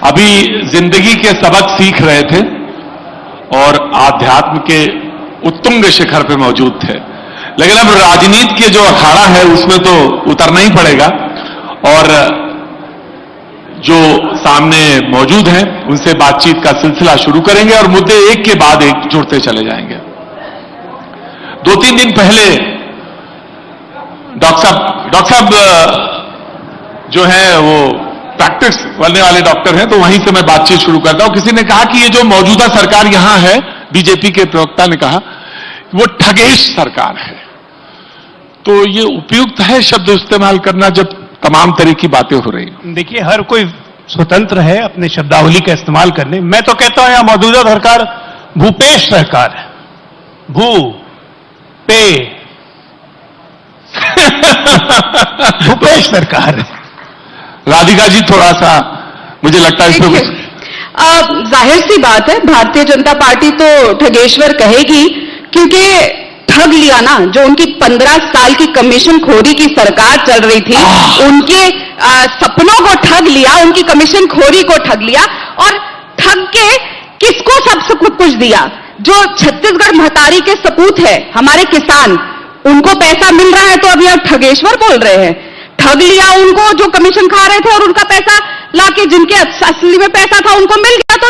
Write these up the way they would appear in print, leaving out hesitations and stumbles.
अभी जिंदगी के सबक सीख रहे थे और आध्यात्म के उत्तुंग शिखर पे मौजूद थे, लेकिन अब राजनीति के जो अखाड़ा है उसमें तो उतरना ही पड़ेगा और जो सामने मौजूद हैं उनसे बातचीत का सिलसिला शुरू करेंगे और मुद्दे एक के बाद एक जुड़ते चले जाएंगे। 2-3 दिन पहले डॉक्टर साहब जो है वो प्रैक्टिस करने वाले डॉक्टर हैं, तो वहीं से मैं बातचीत शुरू करता हूं। किसी ने कहा कि ये जो मौजूदा सरकार यहां है, बीजेपी के प्रवक्ता ने कहा वो ठगेश सरकार है। तो ये उपयुक्त है शब्द इस्तेमाल करना जब तमाम तरह की बातें हो रही हैं? देखिए, हर कोई स्वतंत्र है अपने शब्दावली का इस्तेमाल करने। मैं तो कहता हूं यहां मौजूदा सरकार भूपेश सरकार है। भूपेश सरकार है। राधिका जी थोड़ा सा मुझे लगता है इसमें कुछ जाहिर सी बात है, भारतीय जनता पार्टी तो ठगेश्वर कहेगी, क्योंकि ठग लिया ना। जो उनकी 15 साल की कमीशन खोरी की सरकार चल रही थी, उनके सपनों को ठग लिया, उनकी कमीशन खोरी को ठग लिया और ठग के किसको सब कुछ दिया। जो छत्तीसगढ़ महतारी के सपूत है, हमारे किसान, उनको पैसा मिल रहा है तो अभी आप ठगेश्वर बोल रहे हैं। ठग लिया उनको जो कमीशन खा रहे थे और उनका पैसा लाके जिनके असली में पैसा था उनको मिल गया, तो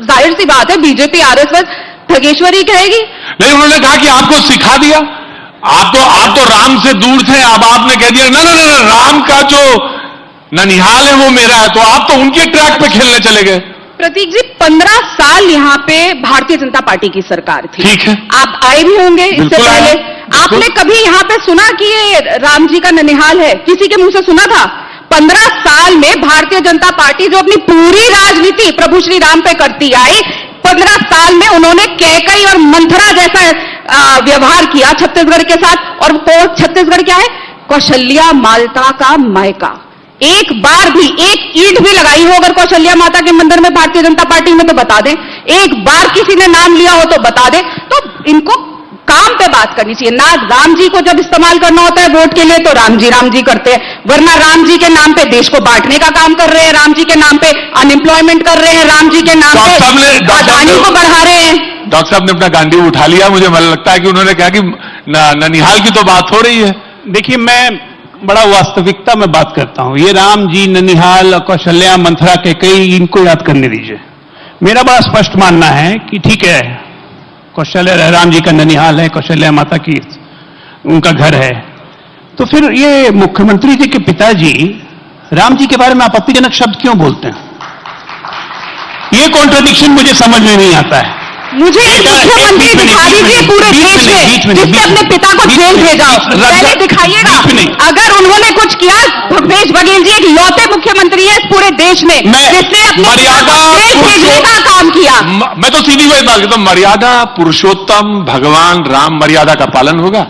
जाहिर सी बात है बीजेपी आरएसएस ठगेश्वरी कहेगी। नहीं, उन्होंने कहा कि आपको सिखा दिया, आप तो राम से दूर थे, अब आपने कह दिया ना ना ना, राम का जो ननिहाल है वो मेरा है, तो आप तो उनके ट्रैक पे खेलने चले गए। प्रतीक जी, 15 साल यहाँ पे भारतीय जनता पार्टी की सरकार थी। ठीक है, आप आए भी होंगे इससे पहले। आपने कभी यहाँ पे सुना कि ये राम जी का ननिहाल है? किसी के मुंह से सुना था? 15 साल में भारतीय जनता पार्टी जो अपनी पूरी राजनीति प्रभु श्री राम पे करती आई, 15 साल में उन्होंने कैकई और मंथरा जैसा व्यवहार किया छत्तीसगढ़ के साथ। और वो छत्तीसगढ़ क्या है? कौशल्या माता का मायका। एक बार भी एक ईंट भी लगाई हो अगर कौशल्या माता के मंदिर में भारतीय जनता पार्टी में तो बता दें। एक बार किसी ने नाम लिया हो तो बता दें। तो इनको काम पे बात करनी चाहिए ना। राम जी को जब इस्तेमाल करना होता है वोट के लिए तो राम जी करते हैं, वरना राम जी के नाम पे देश को बांटने का काम कर रहे हैं, राम जी के नाम पे अनएम्प्लॉयमेंट कर रहे हैं, राम जी के नाम पे आदानी को बढ़ा रहे हैं। डॉक्टर साहब ने अपना गांडी उठा लिया। मुझे लगता है कि उन्होंने कहा कि ननिहाल की तो बात हो रही है। देखिए, मैं बड़ा वास्तविकता में बात करता हूं। ये राम जी, ननिहाल, कौशल्या, मंथरा के कई, इनको याद करने दीजिए। मेरा बड़ा स्पष्ट मानना है कि ठीक है, कौशल्या राम जी का ननिहाल है, कौशल्या माता की उनका घर है, तो फिर ये मुख्यमंत्री जी के पिताजी राम जी के बारे में आपत्तिजनक शब्द क्यों बोलते हैं? ये कॉन्ट्रडिक्शन मुझे समझ में नहीं आता है। मुझे मुख्यमंत्री दिखा दीजिए पूरे देश में जिसने अपने पिता को जेल भेजा, पहले दिखाइएगा। अगर उन्होंने कुछ किया, भूपेश बघेल जी एक लौते मुख्यमंत्री है इस पूरे देश में जिसने अपने मर्यादा जेल भेजने का काम किया। मैं तो सीधी वही बात करता हूं, मर्यादा पुरुषोत्तम भगवान राम मर्यादा का पालन होगा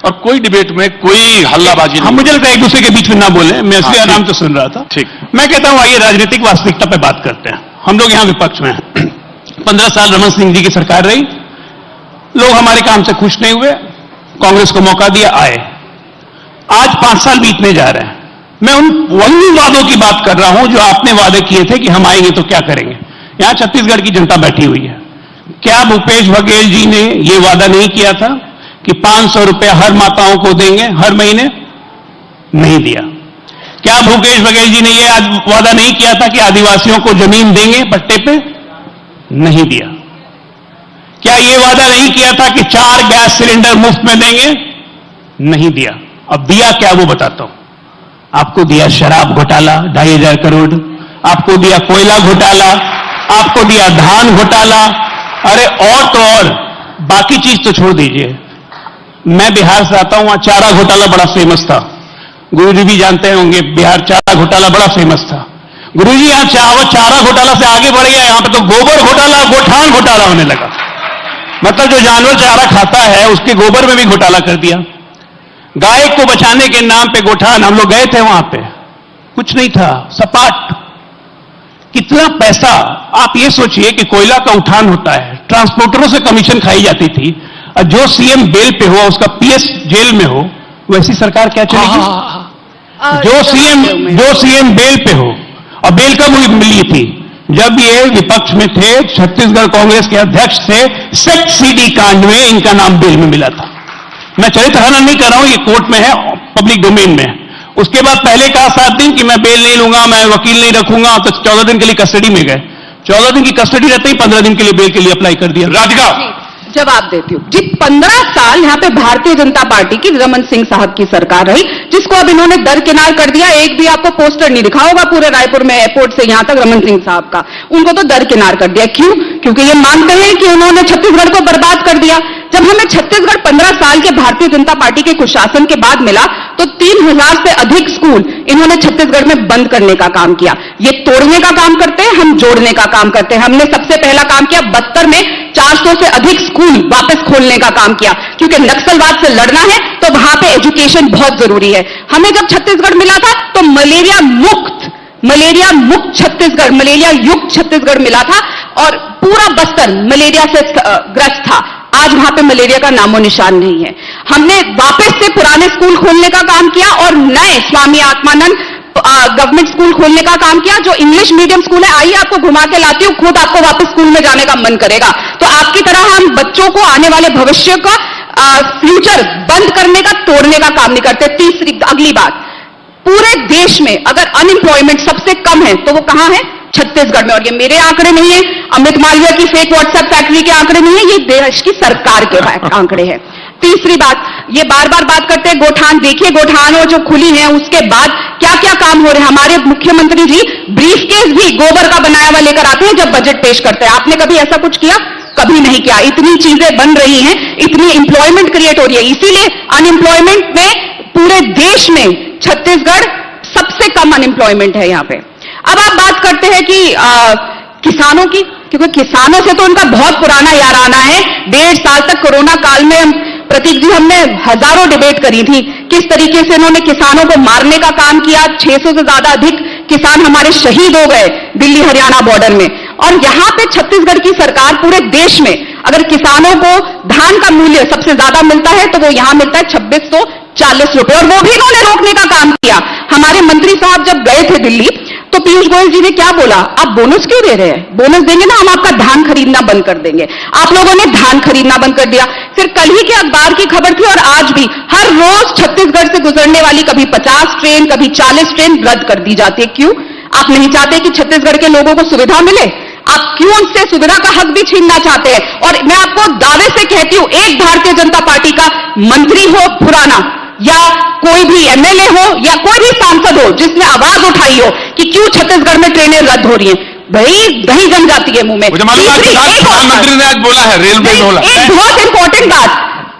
और कोई डिबेट में कोई हल्लाबाजी नहीं। मुझे लगता है एक दूसरे के बीच में ना बोले। मैं इसलिए आराम से सुन रहा था। ठीक, मैं कहता हूं आइए राजनीतिक वास्तविकता पे बात करते हैं। हम लोग यहां विपक्ष में हैं। 15 साल रमन सिंह जी की सरकार रही, लोग हमारे काम से खुश नहीं हुए, कांग्रेस को मौका दिया, आए। आज 5 साल बीतने जा रहे हैं। मैं उन वादों की बात कर रहा हूं जो आपने वादे किए थे कि हम आएंगे तो क्या करेंगे। यहां छत्तीसगढ़ की जनता बैठी हुई है। क्या भूपेश बघेल जी ने यह वादा नहीं किया था कि 500 रुपया हर माताओं को देंगे हर महीने? नहीं दिया। क्या भूपेश बघेल जी ने यह वादा नहीं किया था कि आदिवासियों को जमीन देंगे पट्टे पे? नहीं दिया। क्या यह वादा नहीं किया था कि 4 गैस सिलेंडर मुफ्त में देंगे? नहीं दिया। अब दिया क्या वो बताता हूं। आपको दिया शराब घोटाला 2,500 करोड़, आपको दिया कोयला घोटाला, आपको दिया धान घोटाला, अरे और तो और, बाकी चीज तो छोड़ दीजिए। मैं बिहार से आता हूं, वहां चारा घोटाला बड़ा फेमस था। गुरुजी भी जानते होंगे, बिहार चारा घोटाला बड़ा फेमस था। गुरुजी यहां चारा घोटाला से आगे बढ़ गया, यहां पे तो गोबर घोटाला, गोठान घोटाला होने लगा। मतलब जो जानवर चारा खाता है उसके गोबर में भी घोटाला कर दिया। गाय को बचाने के नाम पे गोठान, हम लोग गए थे वहां पे, कुछ नहीं था, सपाट। कितना पैसा, आप ये सोचिए कि कोयला का उठान होता है, ट्रांसपोर्टरों से कमीशन खाई जाती थी, और जो सीएम बेल पे हो उसका पीएस जेल में हो, वैसी सरकार क्या चलेगी? जो सीएम बेल पे हो और बेल कब मिली थी? जब ये विपक्ष में थे, छत्तीसगढ़ कांग्रेस के अध्यक्ष थे, सेक्ट सीडी कांड में इनका नाम बेल में मिला था। मैं चरित्र हनन नहीं कर रहा हूं, ये कोर्ट में है, पब्लिक डोमेन में है। उसके बाद पहले कहा 7 दिन कि मैं बेल नहीं लूंगा, मैं वकील नहीं रखूंगा, तो 14 दिन के लिए कस्टडी में गए। 14 दिन की कस्टडी रहते ही 15 दिन के लिए बेल के लिए अप्लाई कर दिया। राधिका, जवाब देती हूँ जी। 15 साल यहाँ पे भारतीय जनता पार्टी की रमन सिंह साहब की सरकार रही, जिसको अब इन्होंने दरकिनार कर दिया। एक भी आपको पोस्टर नहीं दिखा होगा पूरे रायपुर में, एयरपोर्ट से यहां तक रमन सिंह साहब का। उनको तो दरकिनार कर दिया। क्यों? क्योंकि ये मानते हैं कि उन्होंने छत्तीसगढ़ को बर्बाद कर दिया। जब हमें छत्तीसगढ़ 15 साल के भारतीय जनता पार्टी के कुशासन के बाद मिला, तो 3000 से अधिक स्कूल इन्होंने छत्तीसगढ़ में बंद करने का काम किया। ये तोड़ने का काम करते हैं, हम जोड़ने का काम करते हैं। हमने सबसे पहला काम किया, 72 में 400 से अधिक स्कूल वापस खोलने का काम किया, क्योंकि नक्सलवाद से लड़ना है तो वहां पे एजुकेशन बहुत जरूरी है। हमें जब छत्तीसगढ़ मिला था तो मलेरिया मुक्त छत्तीसगढ़, मलेरिया युक्त छत्तीसगढ़ मिला था, और पूरा बस्तर मलेरिया से ग्रस्त था। आज वहां पे मलेरिया का नामो निशान नहीं है। हमने वापस से पुराने स्कूल खोलने का काम किया और नए स्वामी आत्मानंद गवर्नमेंट स्कूल खोलने का काम किया, जो इंग्लिश मीडियम स्कूल है। आइए आपको घुमा के लाती हूं, खुद आपको वापस स्कूल में जाने का मन करेगा। तो आपकी तरह हम बच्चों को आने वाले भविष्य का फ्यूचर बंद करने का, तोड़ने का काम नहीं करते। तीसरी अगली बात, पूरे देश में अगर अनएम्प्लॉयमेंट सबसे कम है तो वो कहां है? छत्तीसगढ़ में। और ये मेरे आंकड़े नहीं है, अमित मालवीय की फेक व्हाट्सएप फैक्ट्री के आंकड़े नहीं है, ये देश की सरकार के आंकड़े हैं। तीसरी बात, ये बार बार बात करते हैं गोठान। देखिए गोठानों जो खुली है उसके बाद क्या क्या काम हो रहे हैं। हमारे मुख्यमंत्री जी ब्रीफकेस भी गोबर का बनाया हुआ लेकर आते हैं जब बजट पेश करते हैं। आपने कभी ऐसा कुछ किया? कभी नहीं किया। इतनी चीजें बन रही हैं, इतनी एम्प्लॉयमेंट क्रिएट हो रही है, इसीलिए अनएम्प्लॉयमेंट में पूरे देश में छत्तीसगढ़ सबसे कम अनएम्प्लॉयमेंट है यहाँ पे। अब आप बात करते हैं कि किसानों की, क्योंकि किसानों से तो उनका बहुत पुराना याराना है। 1.5 साल तक कोरोना काल में प्रतीक जी हमने हजारों डिबेट करी थी, किस तरीके से इन्होंने किसानों को मारने का काम किया। 600 से ज्यादा अधिक किसान हमारे शहीद हो गए दिल्ली हरियाणा बॉर्डर में। और यहां पे छत्तीसगढ़ की सरकार पूरे देश में अगर किसानों को धान का मूल्य सबसे ज्यादा मिलता है तो वो यहां मिलता है 2640 रुपए, और वो भी इन्होंने रोकने का काम किया। हमारे मंत्री साहब जब गए थे दिल्ली तो पीयूष गोयल जी ने क्या बोला? आप बोनस क्यों दे रहे हैं? बोनस देंगे ना, हम आपका धान खरीदना बंद कर देंगे। आप लोगों ने धान खरीदना बंद कर दिया। फिर कल ही के अखबार की खबर थी, और आज भी हर रोज छत्तीसगढ़ से गुजरने वाली कभी 50 ट्रेन, कभी 40 ट्रेन रद्द कर दी जाती है। क्यों? आप नहीं चाहते कि छत्तीसगढ़ के लोगों को सुविधा मिले? आप क्यों उनसे सुविधा का हक भी छीनना चाहते हैं? और मैं आपको दावे से कहती हूं, एक भारतीय जनता पार्टी का मंत्री हो पुराना, या कोई भी एमएलए हो, या कोई भी सांसद हो जिसने आवाज उठाई हो कि क्यों छत्तीसगढ़ में ट्रेनें रद्द हो रही हैं, भाई दही जम जाती है मुंह में। प्रधानमंत्री ने आज बोला है रेलवे बोला। एक बहुत इंपॉर्टेंट बात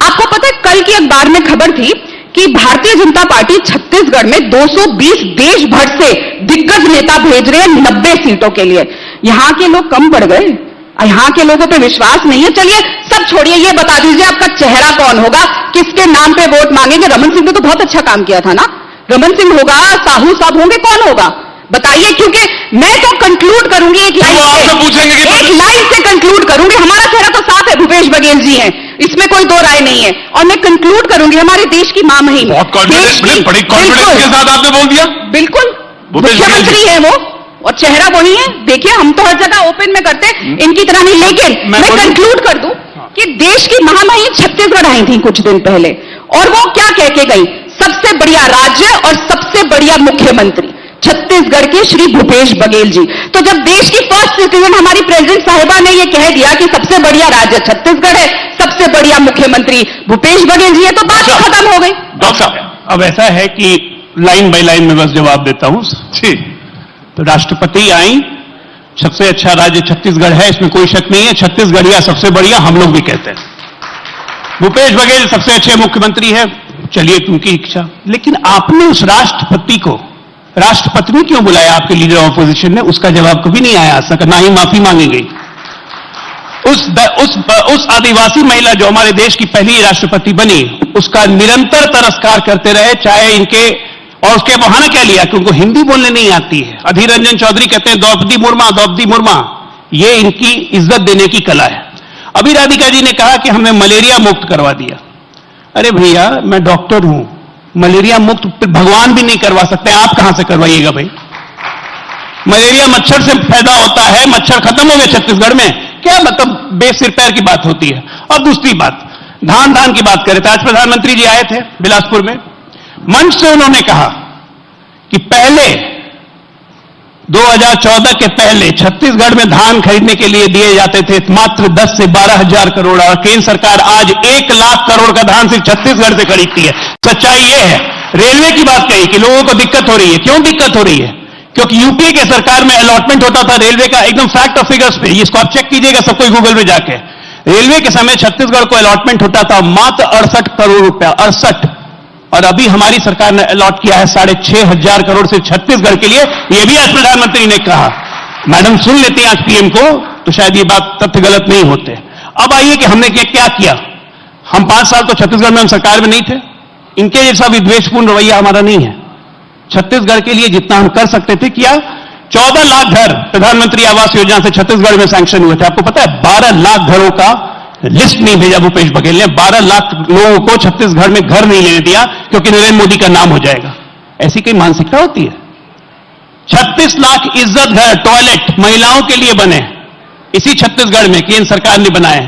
आपको पता है, कल की अखबार में खबर थी कि भारतीय जनता पार्टी छत्तीसगढ़ में 220 देश भर से दिग्गज नेता भेज रहे हैं 90 सीटों के लिए। यहां के लोग कम पड़ गए, यहां के लोगों पे विश्वास नहीं है। चलिए सब छोड़िए, ये बता दीजिए आपका चेहरा कौन होगा, किसके नाम पे वोट मांगेंगे? रमन सिंह ने तो बहुत अच्छा काम किया था ना। रमन सिंह होगा, साहू साहब होंगे, कौन होगा बताइए? क्योंकि मैं तो कंक्लूड करूंगी एक लाइन से कंक्लूड करूंगी। हमारा चेहरा तो साफ है, भूपेश बघेल जी हैं, इसमें कोई दो राय नहीं है। और मैं कंक्लूड करूंगी हमारे देश की मां महिम, बहुत कॉन्फिडेंस, बड़ी कॉन्फिडेंस के साथ आपने बोल दिया। बिल्कुल मुख्यमंत्री है वो, और चेहरा वही है। देखिए हम तो हर जगह ओपन में करते, इनकी तरह नहीं। लेकिन मैं कंक्लूड कर दूं कि देश की महामहिम छत्तीसगढ़ आई थी कुछ दिन पहले, और वो क्या कह के गई? सबसे बढ़िया राज्य और सबसे बढ़िया मुख्यमंत्री छत्तीसगढ़ के श्री भूपेश बघेल जी। तो जब देश की फर्स्ट सिटीजन हमारी प्रेसिडेंट साहिबा ने ये कह दिया कि सबसे बढ़िया राज्य छत्तीसगढ़ है, सबसे बढ़िया मुख्यमंत्री भूपेश बघेल जी है, तो बात खत्म हो गई। डॉक्टर साहब, अब ऐसा है कि लाइन बाय लाइन में बस जवाब देता हूं। तो राष्ट्रपति आई, सबसे अच्छा राज्य छत्तीसगढ़ है, इसमें कोई शक नहीं है। छत्तीसगढ़िया सबसे बढ़िया हम लोग भी कहते हैं। भूपेश बघेल सबसे अच्छे मुख्यमंत्री है, चलिए उनकी इच्छा। लेकिन आपने उस राष्ट्रपति को राष्ट्रपति क्यों बुलाया? आपके लीडर ऑफ अपोजिशन ने उसका जवाब कभी नहीं आया आज तक, ना ही माफी मांगेंगे। उस आदिवासी महिला जो हमारे देश की पहली राष्ट्रपति बनी, उसका निरंतर तिरस्कार करते रहे, चाहे इनके, और उसके बहाना क्या लिया कि उनको हिंदी बोलने नहीं आती है। अधीर रंजन चौधरी कहते हैं द्रौपदी मुर्मा, ये इनकी इज्जत देने की कला है। अभी राधिका जी ने कहा कि हमने मलेरिया मुक्त करवा दिया। अरे भैया, मैं डॉक्टर हूं, मलेरिया मुक्त भगवान भी नहीं करवा सकते, आप कहां से करवाइएगा भाई? मलेरिया मच्छर से पैदा होता है, मच्छर खत्म हो गए छत्तीसगढ़ में, क्या मतलब बेसिर पैर की बात होती है। और दूसरी बात, धान की बात करें तो आज प्रधानमंत्री जी आए थे बिलासपुर में, मंच से उन्होंने कहा कि पहले 2014 के पहले छत्तीसगढ़ में धान खरीदने के लिए दिए जाते थे मात्र 10 से 12 हजार करोड़, और केंद्र सरकार आज 1 लाख करोड़ का धान सिर्फ छत्तीसगढ़ से खरीदती है। सच्चाई यह है। रेलवे की बात कही कि लोगों को दिक्कत हो रही है, क्यों दिक्कत हो रही है? क्योंकि यूपीए के सरकार में अलॉटमेंट होता था रेलवे का, एकदम फैक्ट और फिगर्स पे, इसको आप चेक कीजिएगा सब कोई गूगल में जाके। रेलवे के समय छत्तीसगढ़ को अलॉटमेंट होता था मात्र 68 करोड़ रुपया, 68, और अभी हमारी सरकार ने अलॉट किया है 6,500 करोड़ से छत्तीसगढ़ के लिए। यह भी आज प्रधानमंत्री ने कहा। मैडम सुन लेते हैं आज पीएम को तो शायद ये बात तथ्य गलत नहीं होते। अब आइए कि हमने क्या किया। हम 5 साल तो छत्तीसगढ़ में हम सरकार में नहीं थे, इनके जैसा विद्वेषपूर्ण रवैया हमारा नहीं है। छत्तीसगढ़ के लिए जितना हम कर सकते थे किया। 14 लाख घर प्रधानमंत्री आवास योजना से छत्तीसगढ़ में सैंक्शन हुए थे। आपको पता है 12 लाख घरों का लिस्ट नहीं भेजा भूपेश बघेल ने। 12 लाख लोगों को छत्तीसगढ़ में घर नहीं लेने दिया क्योंकि नरेंद्र मोदी का नाम हो जाएगा। ऐसी कोई मानसिकता होती है? 36 लाख इज्जत घर, टॉयलेट महिलाओं के लिए बने इसी छत्तीसगढ़ में, केंद्र सरकार ने बनाए।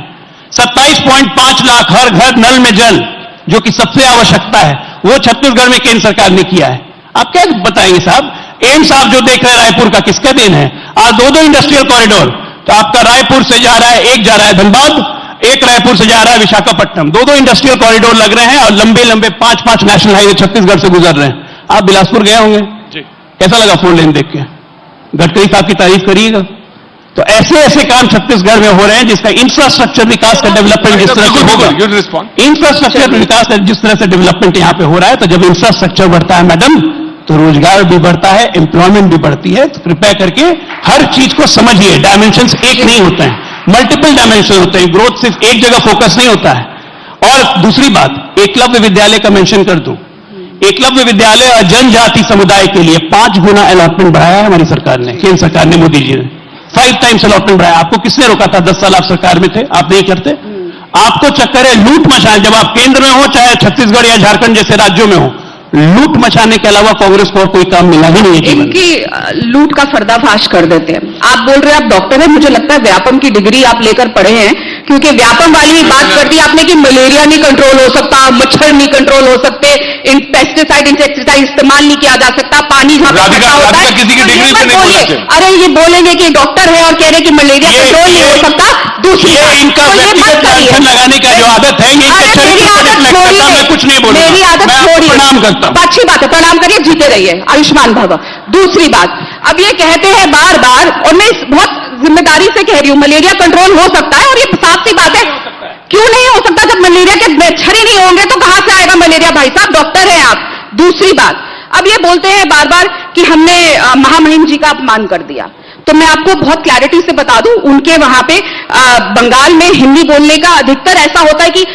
27.5 लाख हर घर नल में जल, जो कि सबसे आवश्यकता है, वो छत्तीसगढ़ में केंद्र सरकार ने किया है। आप क्या बताएंगे साहब? एम्स आप जो देख रहे हैं रायपुर का, किसका देन है? आज 2 इंडस्ट्रियल कॉरिडोर, तो आपका रायपुर से जा रहा है, एक जा रहा है धनबाद, एक रायपुर से जा रहा है विशाखापट्टनम। 2 इंडस्ट्रियल कॉरिडोर लग रहे हैं और लंबे लंबे 5 नेशनल हाईवे छत्तीसगढ़ से गुजर रहे हैं। आप बिलासपुर गए होंगे जी, कैसा लगा 4 लेन देख के? गडकरी साहब की तारीफ करिएगा। तो ऐसे काम छत्तीसगढ़ में हो रहे हैं जिसका इंफ्रास्ट्रक्चर विकास का डेवलपमेंट जिस तरह से होगा, इंफ्रास्ट्रक्चर विकास का जिस तरह से डेवलपमेंट यहां पे हो रहा है, तो जब इंफ्रास्ट्रक्चर बढ़ता है मैडम तो रोजगार भी बढ़ता है, एम्प्लॉयमेंट भी बढ़ती है। तो कृपया करके हर चीज को समझिए, डायमेंशंस एक नहीं होते हैं, मल्टीपल डायमेंशन होते हैं। ग्रोथ सिर्फ एक जगह फोकस नहीं होता है। और दूसरी बात, एकलव्य विद्यालय का मेंशन कर दूं। एकलव्य विद्यालय और जनजाति समुदाय के लिए 5 गुना अलॉटमेंट बढ़ाया है हमारी सरकार ने, केंद्र सरकार ने, मोदी जी ने 5 टाइम्स अलॉटमेंट बढ़ाया। आपको किसने रोका था? 10 साल आप सरकार में थे, आप नहीं करते। आपको चक्कर है लूट मचाने, जब आप केंद्र में हो चाहे छत्तीसगढ़ या झारखंड जैसे राज्यों में हो, लूट मचाने के अलावा कांग्रेस को और कोई काम मिला ही नहीं है। इनकी लूट का पर्दाफाश कर देते हैं। आप बोल रहे हैं आप डॉक्टर हैं, मुझे लगता है व्यापम की डिग्री आप लेकर पढ़े हैं, क्योंकि व्यापम वाली बात कर दी आपने कि मलेरिया नहीं कंट्रोल हो सकता, मच्छर नहीं कंट्रोल हो सकते, पेस्टिसाइड इंसेक्टिसाइड इस्तेमाल नहीं किया जा सकता, पानी जहां पर इकट्ठा होता है। किसी की डिग्री पे नहीं बोलना चाहिए। अरे ये बोलेंगे कि डॉक्टर है और कह रहे कि मलेरिया कंट्रोल नहीं हो सकता। दूसरी इनका व्यक्तिगत लांछन लगाने का जो आदत है, ये मैं कुछ नहीं बोल रहा, मेरी आदत छोड़िए, प्रणाम करता हूं। अच्छी बात है, प्रणाम करिए, जीते रहिए, आयुष्मान भव। दूसरी बात, अब ये कहते हैं बार बार, और मैं बहुत जिम्मेदारी से कह रही हूं, मलेरिया कंट्रोल हो सकता है, और ये साफ सी बात है, क्यों नहीं हो सकता? जब मलेरिया के मच्छर ही नहीं होंगे तो कहां से आएगा मलेरिया? भाई साहब डॉक्टर हैं आप। दूसरी बात, अब ये बोलते हैं बार बार कि हमने महामहिम जी का अपमान कर दिया। तो मैं आपको बहुत क्लैरिटी से बता दूं, उनके वहां पे बंगाल में हिंदी बोलने का अधिकतर ऐसा होता है कि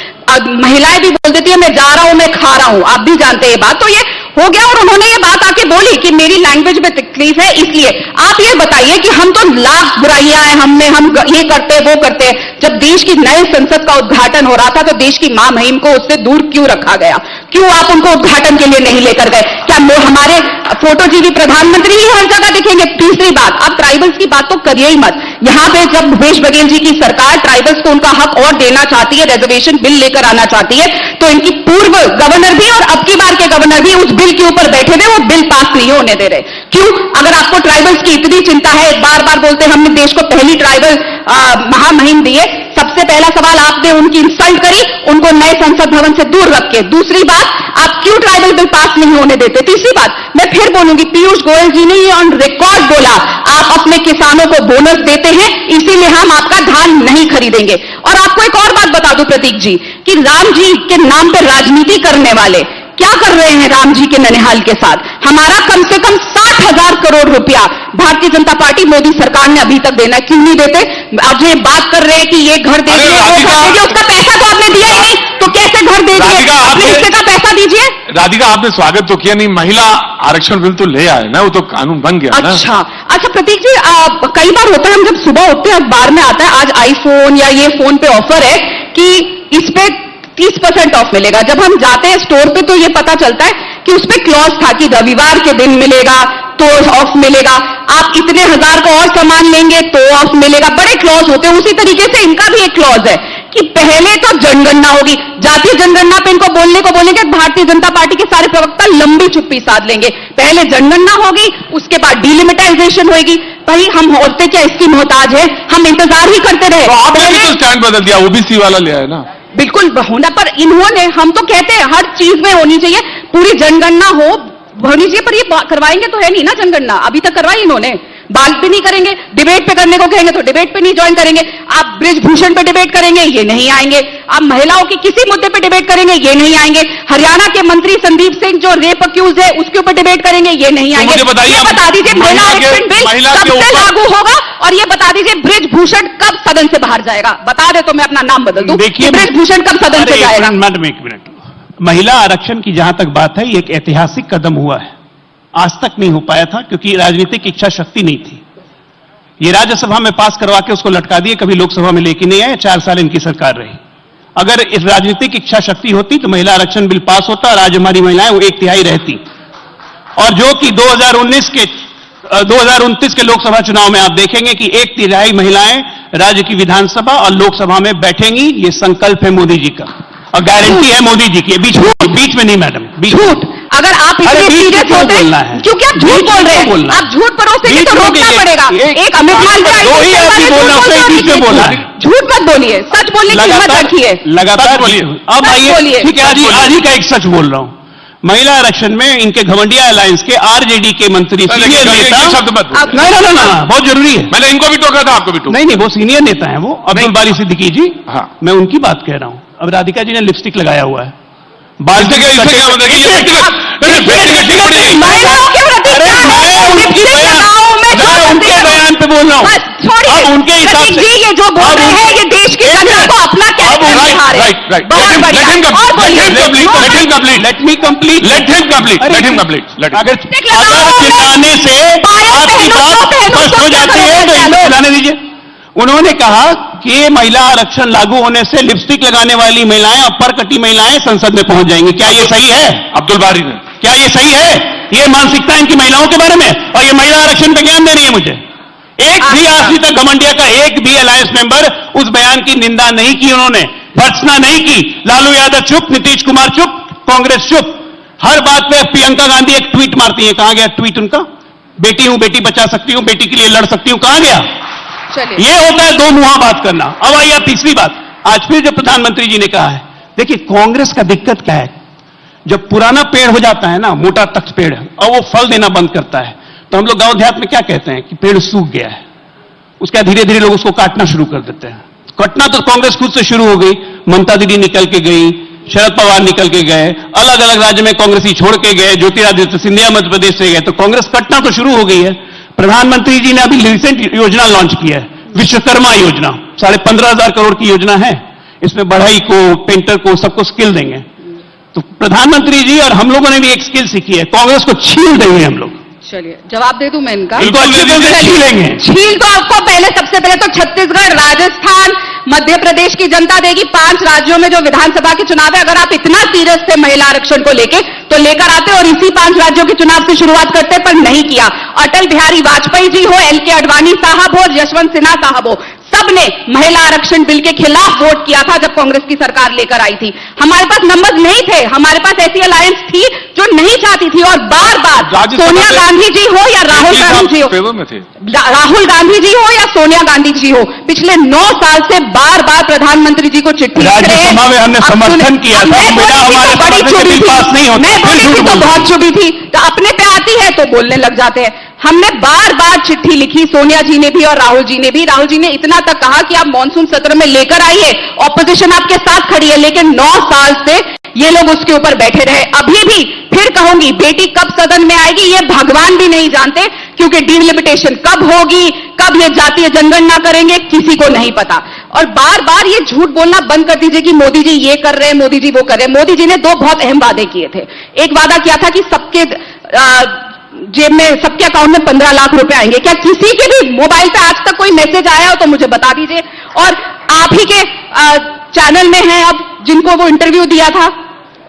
महिलाएं भी बोल देती है मैं जा रहा हूं, मैं खा रहा हूं, आप भी जानते हैं ये बात। तो ये हो गया, और उन्होंने ये बात आके बोली कि मेरी लैंग्वेज में तकलीफ है, इसलिए आप ये बताइए कि हम तो लाख बुराइयां हैं हम ये करते वो करते। जब देश की नए संसद का उद्घाटन हो रहा था तो देश की मां महिम को उससे दूर क्यों रखा गया? क्यों आप उनको उद्घाटन के लिए नहीं लेकर गए? क्या हमारे फोटोजीवी प्रधानमंत्री ही हर जगह दिखेंगे? तीसरी बात, आप ट्राइबल्स की बात तो करिए ही मत। यहां पे जब भूपेश बघेल जी की सरकार ट्राइबल्स को उनका हक और देना चाहती है, रिजर्वेशन बिल लेकर आना चाहती है, तो इनकी पूर्व गवर्नर भी और अब की बार के गवर्नर भी उस बिल के ऊपर बैठे हुए, वो बिल पास नहीं होने दे रहे। क्यों? अगर आपको ट्राइबल्स की इतनी चिंता है, बार बार बोलते हैं हमने देश को पहली ट्राइबल महामहिम दी है, सबसे पहला सवाल आपने उनकी इंसल्ट करी, उनको नए संसद भवन से दूर रख के। दूसरी बात, आप क्यों ट्राइबल बिल पास नहीं होने देते? तीसरी बात, मैं फिर बोलूंगी, पीयूष गोयल जी ने ये ऑन रिकॉर्ड बोला, आप अपने किसानों को बोनस देते हैं, इसीलिए हम आपका धान नहीं खरीदेंगे। और आपको एक और बात बता दूं प्रतीक जी, कि राम जी के नाम पर राजनीति करने वाले क्या कर रहे हैं राम जी के ननिहाल के साथ? हमारा कम से कम 60,000 करोड़ रुपया भारतीय जनता पार्टी मोदी सरकार ने अभी तक देना, क्यों नहीं देते? आज ये बात कर रहे हैं कि ये घर दे दिए, वो घर दे दिए, उसका पैसा तो आपने दिया ही नहीं, तो कैसे घर दे दिए? अपने हिस्से का पैसा दीजिए। राधिका आपने स्वागत तो किया नहीं, महिला आरक्षण बिल तो ले आए ना, वो तो कानून बन गया ना। अच्छा प्रतीक जी, कई बार होता है हम जब सुबह उठते हैं अखबार में आता है आज आईफोन या ये फोन पे ऑफर है कि इस पे 30% ऑफ मिलेगा। जब हम जाते हैं स्टोर पे तो ये पता चलता है कि उस पे क्लॉज था कि रविवार के दिन मिलेगा, तो ऑफ मिलेगा, आप इतने हजार को और सामान लेंगे तो ऑफ मिलेगा, बड़े क्लॉज होते हैं। उसी तरीके से इनका भी एक क्लॉज है कि पहले तो जनगणना होगी, जातीय जनगणना पे इनको बोलने को बोलेंगे, भारतीय जनता पार्टी के सारे प्रवक्ता लंबी चुप्पी साध लेंगे। पहले जनगणना होगी, उसके बाद डिलिमिटाइजेशन होगी। भाई हम औरतें क्या इसकी मोहताज है, हम इंतजार ही करते रहे। तो आपने भी तो स्टैंड बदल दिया, ओबीसी वाला लिया है ना। बिल्कुल होना, पर इन्होंने, हम तो कहते हैं हर चीज में होनी चाहिए, पूरी जनगणना होनी चाहिए, पर ये करवाएंगे तो है नहीं ना जनगणना, अभी तक करवाई इन्होंने, बात भी नहीं करेंगे। डिबेट पे करने को कहेंगे तो डिबेट पे नहीं ज्वाइन करेंगे। आप ब्रिजभूषण पे डिबेट करेंगे, ये नहीं आएंगे। आप महिलाओं की किसी मुद्दे पे डिबेट करेंगे, ये नहीं आएंगे। हरियाणा के मंत्री संदीप सिंह जो रेप अक्यूज है उसके ऊपर डिबेट करेंगे, ये नहीं आएंगे। मुझे बताइए, ये बता दीजिए महिला आरक्षण बिल कब से लागू होगा, और ये बता दीजिए ब्रिजभूषण कब सदन से बाहर जाएगा। बता दे तो मैं अपना नाम बदल दूं। देखिए ब्रिजभूषण कब सदन से जाएगा। मैडम एक मिनट, महिला आरक्षण की जहां तक बात है, ये एक ऐतिहासिक कदम हुआ है, आज तक नहीं हो पाया था क्योंकि राजनीतिक इच्छा शक्ति नहीं थी। ये राज्यसभा में पास करवा के उसको लटका दिए, कभी लोकसभा में लेके नहीं आए, 4 साल इनकी सरकार रही। अगर इस राजनीतिक इच्छा शक्ति होती तो महिला आरक्षण बिल पास होता और आज हमारी महिलाएं वो 1/3 रहती। और जो कि 2029 के लोकसभा चुनाव में आप देखेंगे कि 1/3 महिलाएं राज्य की विधानसभा और लोकसभा में बैठेंगी। ये संकल्प है मोदी जी का और गारंटी है मोदी जी की। बीच में नहीं मैडम, झूठ। अगर आप इसलिए सीरियस होते हैं क्योंकि आप झूठ बोल रहे हैं, आप झूठ परोसेंगे तो रोकना पड़ेगा। एक अमित मालवीय झूठ मत बोलिए, सच बोलने की हिम्मत रखिए। लगातार बोलिए। अब आइए, ठीक है, आज ही का एक सच बोल रहा हूं। महिला आरक्षण में इनके घमंडिया अलायंस के आरजेडी के मंत्री सीनियर नेता, नहीं, बहुत जरूरी है। मैंने इनको भी टोका था, आपको भी टोका। नहीं, वो सीनियर नेता है, वो अब्दुल बारी सिद्दीकी जी। हाँ, मैं उनकी बात कह रहा हूं। अब राधिका जी ने लिपस्टिक लगाया हुआ है, महिलाओं के प्रति उनके बयान पे बोल रहा हूँ। अब उनके हिसाब से ये जो बोल रहे हैं ये देश की जनता को अपना क्या लेट मी कंप्लीट। अगर चिल्लाने से आपकी बात स्पष्ट हो जाती है तो इनको चिल्लाने दीजिए। उन्होंने कहा कि महिला आरक्षण लागू होने से लिपस्टिक लगाने वाली महिलाएं, अपर कटी महिलाएं संसद में पहुंच जाएंगी। क्या ये सही है? अब्दुल बारी ने, क्या ये सही है? ये मानसिकता इनकी महिलाओं के बारे में, और ये महिला आरक्षण पे ज्ञान दे रही है मुझे। एक भी आज तक घमंडिया का एक भी अलायंस मेंबर उस बयान की निंदा नहीं की, उन्होंने भर्त्सना नहीं की। लालू यादव चुप, नीतीश कुमार चुप, कांग्रेस चुप। हर बात पे प्रियंका गांधी एक ट्वीट मारती है, कहां गया ट्वीट उनका? बेटी हूं, बेटी बचा सकती हूं, बेटी के लिए लड़ सकती हूं, कहां गया? ये होता है दो मुंहा बात करना। अब आइए तीसरी बात, आज फिर जब प्रधानमंत्री जी ने कहा है, देखिए कांग्रेस का दिक्कत क्या है, जब पुराना पेड़ हो जाता है ना, मोटा तख्त पेड़, और वो फल देना बंद करता है, तो हम लोग गांव देहात में क्या कहते हैं कि पेड़ सूख गया है। उसके बाद धीरे धीरे लोग उसको काटना शुरू कर देते हैं। कटना तो कांग्रेस खुद से शुरू हो गई, ममता दीदी निकल के गई, शरद पवार निकल के गए, अलग अलग राज्य में कांग्रेसी छोड़ के गए, ज्योतिरादित्य सिंधिया मध्य प्रदेश से गए, तो कांग्रेस कटना तो शुरू हो गई है। प्रधानमंत्री जी ने अभी रिसेंट योजना लॉन्च की है, विश्वकर्मा योजना, 15,500 करोड़ की योजना है। इसमें बढ़ई को, पेंटर को, सबको स्किल देंगे। तो प्रधानमंत्री जी और हम लोगों ने भी एक स्किल सीखी है, कांग्रेस को छील देंगे हम लोग। चलिए जवाब दे दूं मैं इनका। इनको अच्छी तरह से छीलेंगे। छील तो आपको पहले, सबसे पहले तो छत्तीसगढ़, राजस्थान, मध्य प्रदेश की जनता देगी। 5 राज्यों में जो विधानसभा के चुनाव है, अगर आप इतना सीरियस थे महिला आरक्षण को लेके तो लेकर आते और इसी 5 राज्यों के चुनाव से शुरुआत करते, पर नहीं किया। अटल बिहारी वाजपेयी जी हो, एल के अडवाणी साहब हो, यशवंत सिन्हा साहब हो, सबने महिला आरक्षण बिल के खिलाफ वोट किया था जब कांग्रेस की सरकार लेकर आई थी। हमारे पास नंबर नहीं थे, हमारे पास ऐसी अलायंस थी जो नहीं चाहती थी, और बार बार सोनिया गांधी जी हो या राहुल गांधी जी हो, राहुल गांधी जी हो या सोनिया गांधी जी हो, पिछले 9 साल से बार बार प्रधानमंत्री जी को चिट्ठी लिख रहे हैं। हमने समर्थन किया था, बड़ी चुभी थी, मैं बोली थी तो बहुत चुभी थी, तो अपने पे आती है तो बोलने लग जाते हैं। हमने बार बार चिट्ठी लिखी, सोनिया जी ने भी और राहुल जी ने भी। राहुल जी ने इतना तक कहा कि आप मॉनसून सत्र में लेकर आइए, ऑपोजिशन आपके साथ खड़ी है, लेकिन 9 साल से ये लोग उसके ऊपर बैठे रहे। अभी भी फिर कहूंगी, बेटी कब सदन में आएगी ये भगवान भी नहीं जानते, क्योंकि डिलिमिटेशन कब होगी, कब ये जातीय जनगणना करेंगे, किसी को नहीं पता। और बार बार ये झूठ बोलना बंद कर दीजिए कि मोदी जी ये कर रहे हैं, मोदी जी वो कर रहे हैं। मोदी जी ने 2 बहुत अहम वादे किए थे। एक वादा किया था कि सबके जेब में, सबके अकाउंट में 15 लाख रुपए आएंगे। क्या किसी के भी मोबाइल पे आज तक कोई मैसेज आया हो तो मुझे बता दीजिए। और आप ही के चैनल में है अब, जिनको वो इंटरव्यू दिया था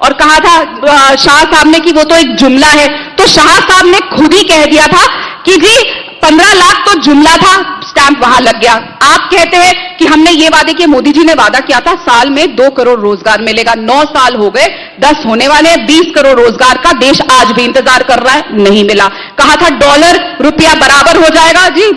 और कहा था शाह साहब ने कि वो तो एक जुमला है, तो तो शाह साहब ने खुद ही कह दिया था कि जी 15 लाख तो जुमला था, स्टैंप वहां लग गया। आप कहते हैं कि हमने ये वादे किए, मोदी जी ने वादा किया था साल में 2 करोड़ रोजगार मिलेगा। 9 साल हो गए, 10 होने वाले हैं। 20 करोड़ रोजगार का देश आज भी इंतजार कर रहा है, नहीं मिला। कहा था डॉलर रुपया बराबर हो जाएगा, जी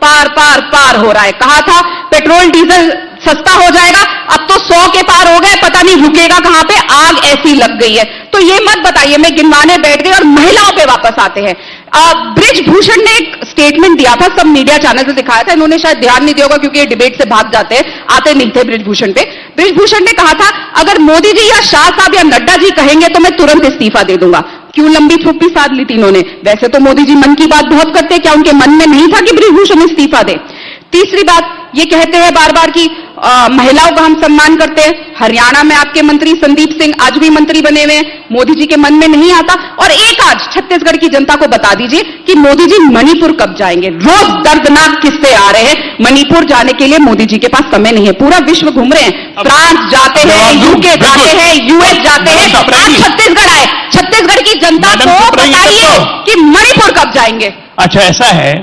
पार पार पार हो रहा है। कहा था पेट्रोल डीजल सस्ता हो जाएगा, अब तो 100 के पार हो गए, पता नहीं रुकेगा कहां पे, आग ऐसी लग गई है। तो ये मत बताइए मैं गिनवाने बैठ गई। और महिलाओं पे वापस आते हैं। बृजभूषण ने एक स्टेटमेंट दिया था, सब मीडिया चैनल से दिखाया था, इन्होंने शायद ध्यान नहीं दिया होगा क्योंकि ये डिबेट से भाग जाते हैं, आते नहीं थे बृजभूषण पे। बृजभूषण ने कहा था अगर मोदी जी या शाह साहब या नड्डा जी कहेंगे तो मैं तुरंत इस्तीफा दे दूंगा। क्यों लंबी थोपी साध ली थी इन्होंने? वैसे तो मोदी जी मन की बात बहुत करते हैं, क्या उनके मन में नहीं था कि बृजभूषण इस्तीफा दे? तीसरी बात, ये कहते हैं बार बार कि महिलाओं का हम सम्मान करते हैं। हरियाणा में आपके मंत्री संदीप सिंह आज भी मंत्री बने हुए हैं, मोदी जी के मन में नहीं आता। और एक आज छत्तीसगढ़ की जनता को बता दीजिए कि मोदी जी मणिपुर कब जाएंगे। रोज दर्दनाक किस्से आ रहे हैं, मणिपुर जाने के लिए मोदी जी के पास समय नहीं है। पूरा विश्व घूम रहे हैं, फ्रांस जाते हैं, यूके जाते हैं, यूएस जाते हैं, आज छत्तीसगढ़ आए। छत्तीसगढ़ की जनता को बताइए कि मणिपुर कब जाएंगे। अच्छा, ऐसा है,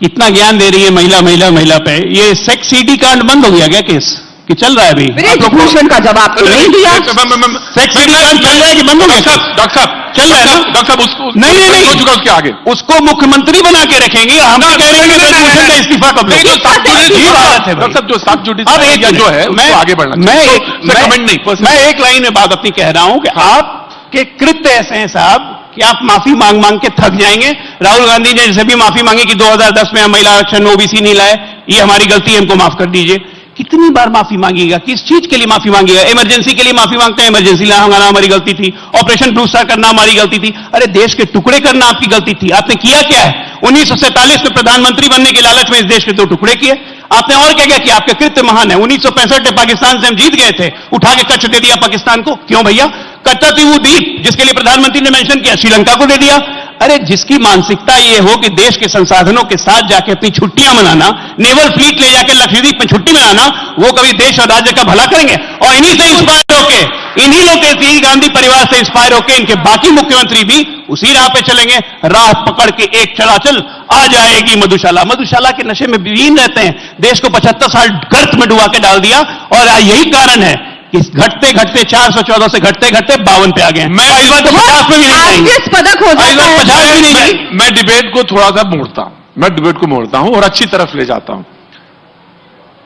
कितना ज्ञान दे रही है महिला पे। ये सेक्स सीडी कांड बंद हो गया क्या केस, कि चल रहा है अभी? बृजभूषण का जवाब तो नहीं दिया। सेक्स सीडी कांड चल रहा है कि बंद हो गया? डॉक्टर साहब चल रहा है ना? डॉक्टर साहब उसको नहीं हो चुका, उसके आगे उसको मुख्यमंत्री बना के रखेंगे। हम कह रहे हैं कि बृजभूषण का इस्तीफा कब लोगे? डॉक्टर साहब जो सब जुडिशरी जो है उसको आगे बढ़ना, मैं एक लाइन में बात अपनी कह रहा हूं कि आपके कृत्य ऐसे हैं साहब कि आप माफी मांग मांग के थक जाएंगे। राहुल गांधी ने जैसे भी माफी मांगी कि 2010 में हम महिला आरक्षण ओबीसी नहीं लाए, ये हमारी गलती है, हमको माफ कर दीजिए। कितनी बार माफी मांगेगा? किस चीज के लिए माफी मांगेगा? इमरजेंसी के लिए माफी मांगते हैं, इमरजेंसी लाना हमारी गलती थी, ऑपरेशन ब्लू स्टार करना हमारी गलती थी। अरे देश के टुकड़े करना आपकी गलती थी, आपने किया क्या है? 1947 में प्रधानमंत्री बनने के लालच में इस देश के 2 टुकड़े किए आपने। और क्या क्या किया? आपके कृत्य महान है। 1965 में पाकिस्तान से हम जीत गए थे, उठा के कच्छ दे दिया पाकिस्तान को। क्यों भैया? कच्चा द्वीप जिसके लिए प्रधानमंत्री ने मेंशन किया, श्रीलंका को दे दिया। अरे जिसकी मानसिकता ये हो कि देश के संसाधनों के साथ जाके अपनी छुट्टियां मनाना, नेवल फ्लीट ले जाके लक्षद्वीप में छुट्टी मनाना, वो कभी देश और राज्य का भला करेंगे? और इन्हीं से इंस्पायर होके, इन्हीं लोग के गांधी परिवार से इंस्पायर होके इनके बाकी मुख्यमंत्री भी उसी राह पे चलेंगे। राह पकड़ के एक चलाचल आ जाएगी मधुशाला। मधुशाला के नशे में विलीन रहते हैं, देश को 75 साल गर्त में डुबा के डाल दिया। और यही कारण है कि घटते घटते 414 से घटते घटते 52 पे आ गए। मैं इस बार तो 50 पे भी नहीं जाएंगे, 50 भी नहीं जाएंगे। मैं डिबेट को थोड़ा सा मोड़ता हूं और अच्छी तरफ ले जाता हूं।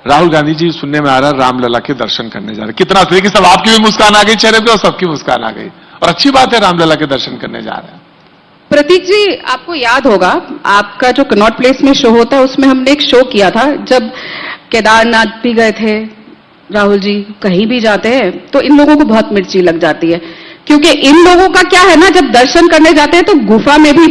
राहुल गांधी जी सुनने में आ रहा है रामलला के दर्शन करने जा रहे। कितना सही कि सब आपकी भी मुस्कान आ गई चेहरे पे और सबकी मुस्कान आ गई, और अच्छी बात है रामलला के दर्शन करने जा रहे हैं। प्रतीक जी, आपको याद होगा आपका जो कनॉट प्लेस में शो होता है उसमें हमने एक शो किया था, जब केदारनाथ भी गए थे राहुल जी, कहीं भी जाते हैं तो इन लोगों को बहुत मिर्ची लग जाती है। क्योंकि इन लोगों का क्या है ना, जब दर्शन करने जाते हैं तो गुफा में भी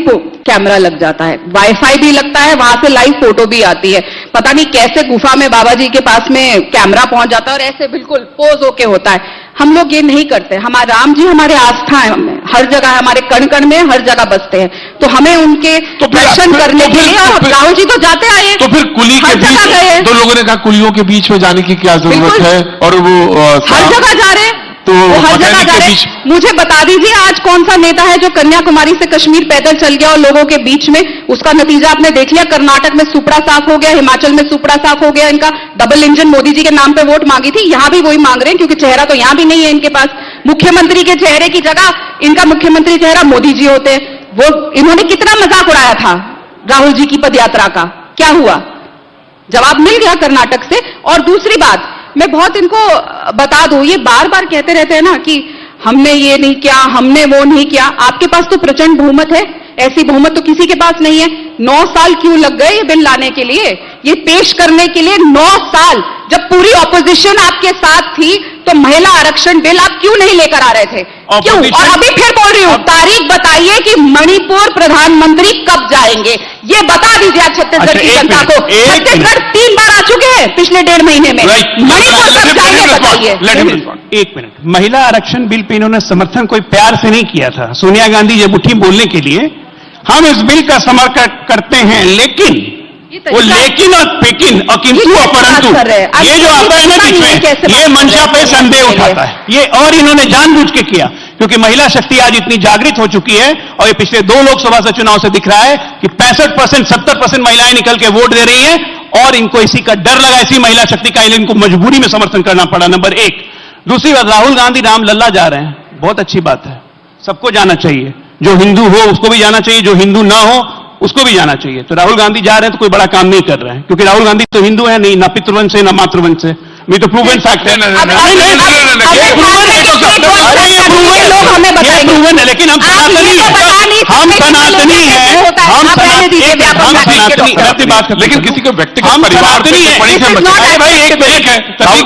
कैमरा लग जाता है, वाईफाई भी लगता है, वहां से लाइव फोटो भी आती है। पता नहीं कैसे गुफा में बाबा जी के पास में कैमरा पहुंच जाता है और ऐसे बिल्कुल पोज होके होता है। हम लोग ये नहीं करते। हमारे राम जी हमारे आस्था है, हर जगह हमारे कण कण में हर जगह बसते हैं, तो हमें उनके दर्शन करने के लिए। और राहुल जी तो जाते आए, तो फिर कुली के बीच गए। तो लोगों ने कहा कुलियों के बीच में जाने की क्या जरूरत है, और वो हर जगह जा रहे हैं, तो हर जगह जा रहे। मुझे बता दीजिए आज कौन सा नेता है जो कन्याकुमारी से कश्मीर पैदल चल गया और लोगों के बीच में, उसका नतीजा आपने देख लिया। कर्नाटक में सुपड़ा साफ हो गया, हिमाचल में सुपड़ा साफ हो गया। इनका डबल इंजन मोदी जी के नाम पे वोट मांगी थी, यहां भी वही मांग रहे हैं, क्योंकि चेहरा तो यहां भी नहीं है इनके पास। मुख्यमंत्री के चेहरे की जगह इनका मुख्यमंत्री चेहरा मोदी जी होते हैं। वो इन्होंने कितना मजाक उड़ाया था राहुल जी की पदयात्रा का, क्या हुआ? जवाब मिल गया कर्नाटक से। और दूसरी बात मैं बहुत इनको बता दूं, ये बार बार कहते रहते हैं ना कि हमने ये नहीं किया, हमने वो नहीं किया। आपके पास तो प्रचंड बहुमत है, ऐसी बहुमत तो किसी के पास नहीं है। 9 साल क्यों लग गए ये बिल लाने के लिए, ये पेश करने के लिए 9 साल? जब पूरी ऑपोजिशन आपके साथ थी तो महिला आरक्षण बिल आप क्यों नहीं लेकर आ रहे थे? क्यों? और अभी फिर बोल रही हूं, तारीख बताइए कि मणिपुर प्रधानमंत्री कब जाएंगे, ये बता दीजिए आप छत्तीसगढ़ की जनता को। छत्तीसगढ़ 3 बार आ चुके हैं पिछले 1.5 महीने में, मणिपुर कब जाएंगे बताइए। 1 मिनट, महिला आरक्षण बिल पे इन्होंने समर्थन कोई प्यार से नहीं किया था। सोनिया गांधी जब उठी बोलने के लिए, हम इस बिल का समर्थन करते हैं, लेकिन वो लेकिन और पेकिन और किंतु और परंतु ये जो आता है ना बीच में, ये मंशा पे संदेह उठाता है ये, और इन्होंने जानबूझ के किया, क्योंकि महिला शक्ति आज इतनी जागृत हो चुकी है और ये पिछले 2 लोकसभा से चुनाव से दिख रहा है कि 65% 70% महिलाएं निकल के वोट दे रही हैं और इनको इसी का डर लगा, इसी महिला शक्ति का इनको मजबूरी में समर्थन करना पड़ा। नंबर 1। दूसरी बात, राहुल गांधी रामलला जा रहे हैं, बहुत अच्छी बात है, सबको जाना चाहिए, जो हिंदू हो उसको भी जाना चाहिए, जो हिंदू ना हो उसको भी जाना चाहिए। तो राहुल गांधी जा रहे हैं तो कोई बड़ा काम नहीं कर रहे हैं, क्योंकि राहुल गांधी तो हिंदू है नहीं, ना पितृवंश से ना मातृवंश से, ये तो प्रूवन फैक्ट है। लोग हमें प्रूवन है, लेकिन हम सनातनी हैं, हम सनातनी हैं, हम सनातनी बात करते, लेकिन किसी को व्यक्तिगत परिवार से टिप्पणी से भाई एक है,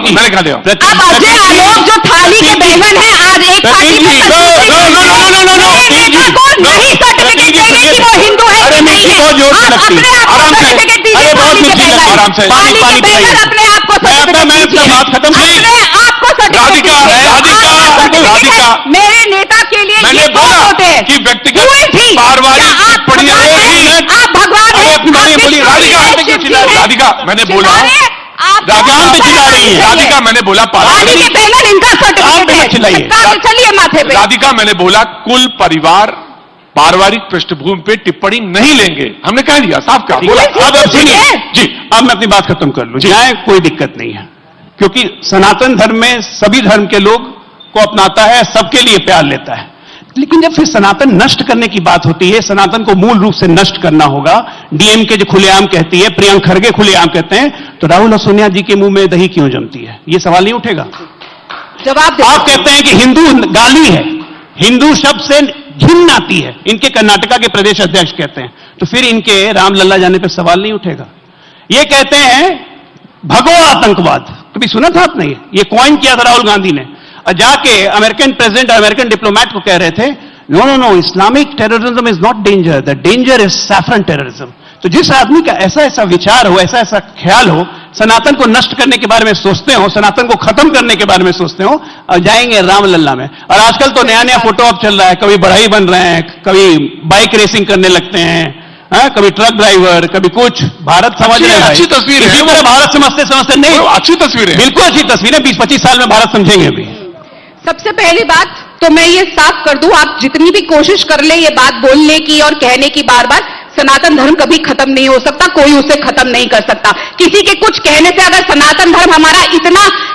मैंने कहा दिया अब अजय आलोक जो थाली के बैंगन है, आज एक पार्टी में नहीं सर्टिफिकेट देंगे कि वो हिंदू है कि नहीं है। अपने आप को सर्टिफिकेट दीजिए, थाली के बैंगन, थाली के बैंगन अपने आप को सर्टिफिकेट बात खत्म अपने आप को राधिका मेरे नेता के लिए मैंने ये बोला होते हैं कि व्यक्तिगत पारिवारिक टिप्पणियां आप भगवान राधिका मैंने बोला राम पे चिल्ला रही है, राधिका मैंने बोला थाली के बैंगन इनका सर्टिफिकेट है, चलिए माथे पे। राधिका मैंने बोला कुल परिवार पारिवारिक पृष्ठभूमि पे टिप्पणी नहीं लेंगे, हमने कह दिया, साफ कहा बोला। अब सुनिए जी, अब मैं अपनी बात खत्म कर लूं। जाए कोई दिक्कत नहीं है, क्योंकि सनातन धर्म में सभी धर्म के लोग को अपनाता है, सबके लिए प्यार लेता है, लेकिन जब फिर सनातन नष्ट करने की बात होती है, सनातन को मूल रूप से नष्ट करना होगा, डीएमके जो खुलेआम कहती है, प्रियंक खड़गे खुलेआम कहते हैं, तो राहुल और सोनिया जी के मुंह में दही क्यों जमती है, ये सवाल नहीं उठेगा। जवाब आप कहते हैं कि हिंदू गाली है, हिंदू शब्द से घिन आती है, इनके कर्नाटका के प्रदेश अध्यक्ष कहते हैं, तो फिर इनके रामलला जाने पर सवाल नहीं उठेगा। ये कहते हैं भगो आतंकवाद, कभी सुना था आपने? ये कॉइन किया था राहुल गांधी ने, और जाके अमेरिकन प्रेसिडेंट अमेरिकन डिप्लोमैट को कह रहे थे, no no no, Islamic terrorism is not danger, the danger is saffron terrorism. तो जिस आदमी का ऐसा ऐसा विचार हो, ऐसा ऐसा ख्याल हो, सनातन को नष्ट करने के बारे में सोचते हो, सनातन को खत्म करने के बारे में सोचते हो, और जाएंगे रामलला में। और आजकल तो नया नया फोटो ऑप चल रहा है, कभी बढ़ई बन रहे हैं, कभी बाइक रेसिंग करने लगते हैं, कभी ट्रक ड्राइवर, कभी कुछ। भारत समझ रहे हैं, अच्छी तस्वीर है, भारत समझते नहीं, अच्छी तस्वीर है, बिल्कुल अच्छी तस्वीर है, 20-25 साल में भारत समझेंगे अभी। सबसे पहली बात तो मैं ये साफ कर दूं, आप जितनी भी कोशिश कर ले ये बात बोलने की और कहने की बार बार, सनातन धर्म कभी खत्म नहीं हो सकता, कोई उसे खत्म नहीं कर सकता। किसी के कुछ कहने से अगर सनातन धर्म हमारा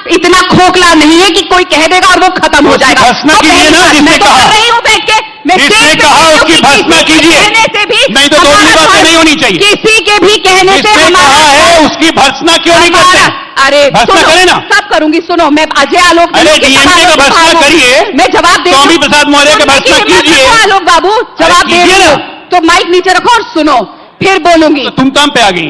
इतना खोखला नहीं है कि कोई कह देगा और वो खत्म हो जाएगा। भस्म कीजिए ना, जिसने कहा, कर रही हूं बैठ के, मैं जिसने कहा उसकी भस्म कीजिए, कहने से भी नहीं तो दोगली बातें नहीं होनी चाहिए। किसी के भी कहने से हमारा है उसकी भस्म क्यों नहीं करते? अरे भस्म करें ना, सब करूंगी। सुनो, मैं अजय आलोक, अरे डीएमके का भस्म करिए, मैं जवाब दे, स्वामी प्रसाद मौर्य का भस्म कीजिए। आलोक बाबू जवाब दे रहे हो तो माइक नीचे रखो और सुनो, फिर बोलूंगी। तो तुम काम पे आ गई,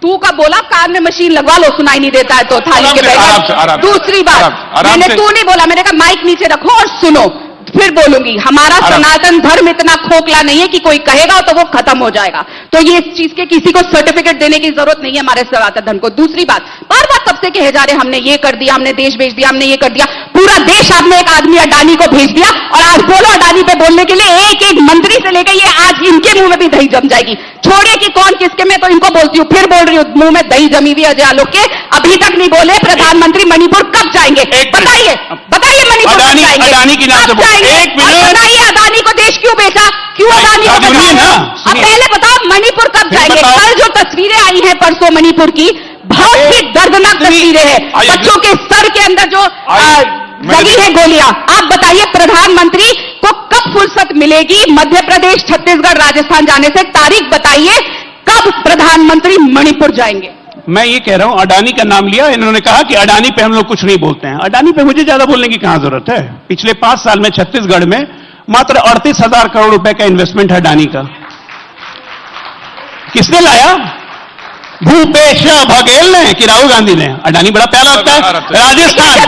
तू का बोला, कान में मशीन लगवा लो, सुनाई नहीं देता है तो थाली के बैठ। दूसरी बात, मैंने तू नहीं बोला, मैंने कहा माइक नीचे रखो और सुनो, फिर बोलूंगी। हमारा सनातन धर्म इतना खोखला नहीं है कि कोई कहेगा तो वो खत्म हो जाएगा, तो ये इस चीज के किसी को सर्टिफिकेट देने की जरूरत नहीं है हमारे सनातन धर्म को। दूसरी बात, बार बार कब से कहे जा रहे हमने ये कर दिया, हमने देश भेज दिया, हमने ये कर दिया, पूरा देश आपने एक आदमी अडानी को भेज दिया, और आज बोलो अडानी पे बोलने के लिए एक एक मंत्री से लेकर ये आज इनके मुंह में भी दही जम जाएगी। छोड़िए कि कौन किसके, में तो इनको बोलती हूँ, फिर बोल रही हूँ, मुंह में दही जमी हुई अजय आलोक के, अभी तक नहीं बोले प्रधानमंत्री मणिपुर कब जाएंगे, बताइए बताइए, मणिपुर कब जाएंगे? अडानी की नाम से बताइए, अदानी को देश क्यों बेचा, क्यों अदानी को बेचा? अब पहले बताओ मणिपुर कब जाएंगे? कल जो तस्वीरें आई हैं परसों मणिपुर की, बहुत ही दर्दनाक तस्वीरें हैं, बच्चों के सर के अंदर जो लगी है गोलियां। आप बताइए प्रधानमंत्री को कब फुर्सत मिलेगी मध्य प्रदेश, छत्तीसगढ़, राजस्थान जाने से? तारीख बताइए, कब प्रधानमंत्री मणिपुर जाएंगे? मैं ये कह रहा हूं, अडानी का नाम लिया, इन्होंने कहा कि अडानी पे हम लोग कुछ नहीं बोलते हैं। अडानी पे मुझे ज्यादा बोलने की कहां जरूरत है? पिछले 5 साल में छत्तीसगढ़ में मात्र 38,000 करोड़ रुपए का इन्वेस्टमेंट है अडानी का। किसने लाया? भूपेश बघेल ने कि राहुल गांधी ने? अडानी बड़ा प्यारा लगता है। राजस्थान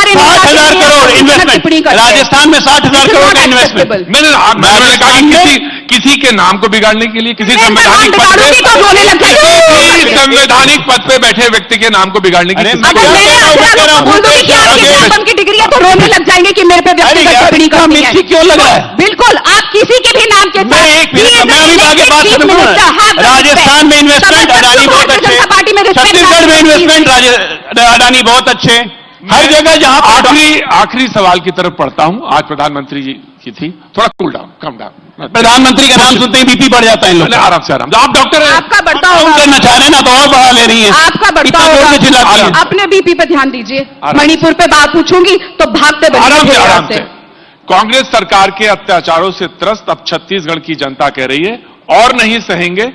60,000 करोड़ इन्वेस्टमेंट, राजस्थान में 60,000 करोड़ का इन्वेस्टमेंट। मैंने कहा कि किसी के नाम को बिगाड़ने के लिए, किसी संवैधानिक पद पे बैठे व्यक्ति के नाम को बिगाड़ने के लिए की डिग्री तो रोने लग जाएंगे कि मेरे पे व्यक्तिगत टिप्पणी करनी है। क्यों लग रहा है? बिल्कुल, आप किसी के भी नाम के साथ एक मिनट, मैं अभी आगे बात खत्म करूंगा। राजस्थान में इन्वेस्टमेंट अडानी बहुत अच्छे, छत्तीसगढ़ में इन्वेस्टमेंट अडानी बहुत अच्छे, हर जगह जहां आखिरी सवाल की तरफ पढ़ता हूं। आज प्रधानमंत्री जी की थी, थोड़ा कूल डाउन, कम डाउन। प्रधानमंत्री का नाम सुनते ही बीपी बढ़ जाता है इन लोगों का। आराम से आराम, आप डॉक्टर हैं, आपका बढ़ता होगा, करना चाह रहे हैं ना तो और बढ़ा ले रही है, आपका बढ़ता इतना जोर से चिल्लाती होगा। हैं। अपने बीपी पे ध्यान दीजिए। आराम। मणिपुर पे बात पूछूंगी तो भागते आराम से, आराम बनेंगे। से। कांग्रेस सरकार के अत्याचारों से त्रस्त अब छत्तीसगढ़ की जनता कह रही है, और नहीं सहेंगे,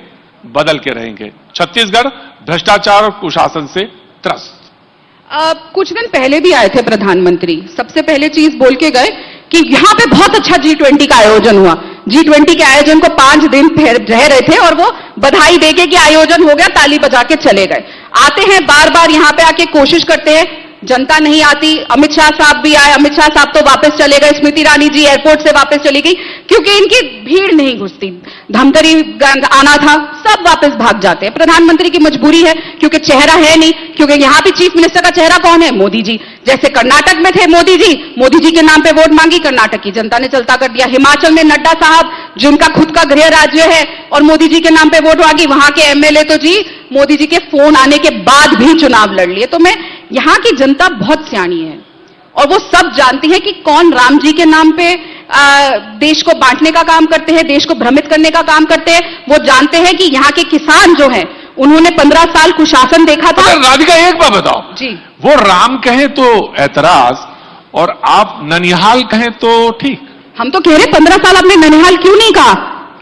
बदल के रहेंगे। छत्तीसगढ़ भ्रष्टाचार और कुशासन से त्रस्त। कुछ दिन पहले भी आए थे प्रधानमंत्री, सबसे पहले चीज बोल के गए कि यहां पे बहुत अच्छा G20 का आयोजन हुआ। G20 के आयोजन को 5 दिन रह रहे थे और वो बधाई देके कि आयोजन हो गया, ताली बजा के चले गए। आते हैं बार बार यहां पे आके कोशिश करते हैं, जनता नहीं आती। अमित शाह साहब भी आए, अमित शाह साहब तो वापस चले गए, स्मृति ईरानी जी एयरपोर्ट से वापस चली गई क्योंकि इनकी भीड़ नहीं घुसती। धमतरी आना था, सब वापस भाग जाते हैं। प्रधानमंत्री की मजबूरी है क्योंकि चेहरा है नहीं, क्योंकि यहां भी चीफ मिनिस्टर का चेहरा कौन है? मोदी जी। जैसे कर्नाटक में थे मोदी जी के नाम पे वोट मांगी, कर्नाटक की जनता ने चलता कर दिया। हिमाचल में नड्डा साहब, जिनका खुद का गृह राज्य है, और मोदी जी के नाम पे वोट मांगी, वहां के एमएलए तो जी मोदी जी के फोन आने के बाद भी चुनाव लड़ लिए। तो मैं, यहां की जनता बहुत सियानी है और वो सब जानती है कि कौन राम जी के नाम पे देश को बांटने का काम करते हैं, देश को भ्रमित करने का काम करते हैं। वो जानते हैं कि यहाँ के किसान जो हैं, उन्होंने 15 साल कुशासन देखा था। राधिका एक बात बताओ जी, वो राम कहें तो ऐतराज और आप ननिहाल कहें तो ठीक। हम तो कह रहे 15 साल आपने ननिहाल क्यों नहीं कहा?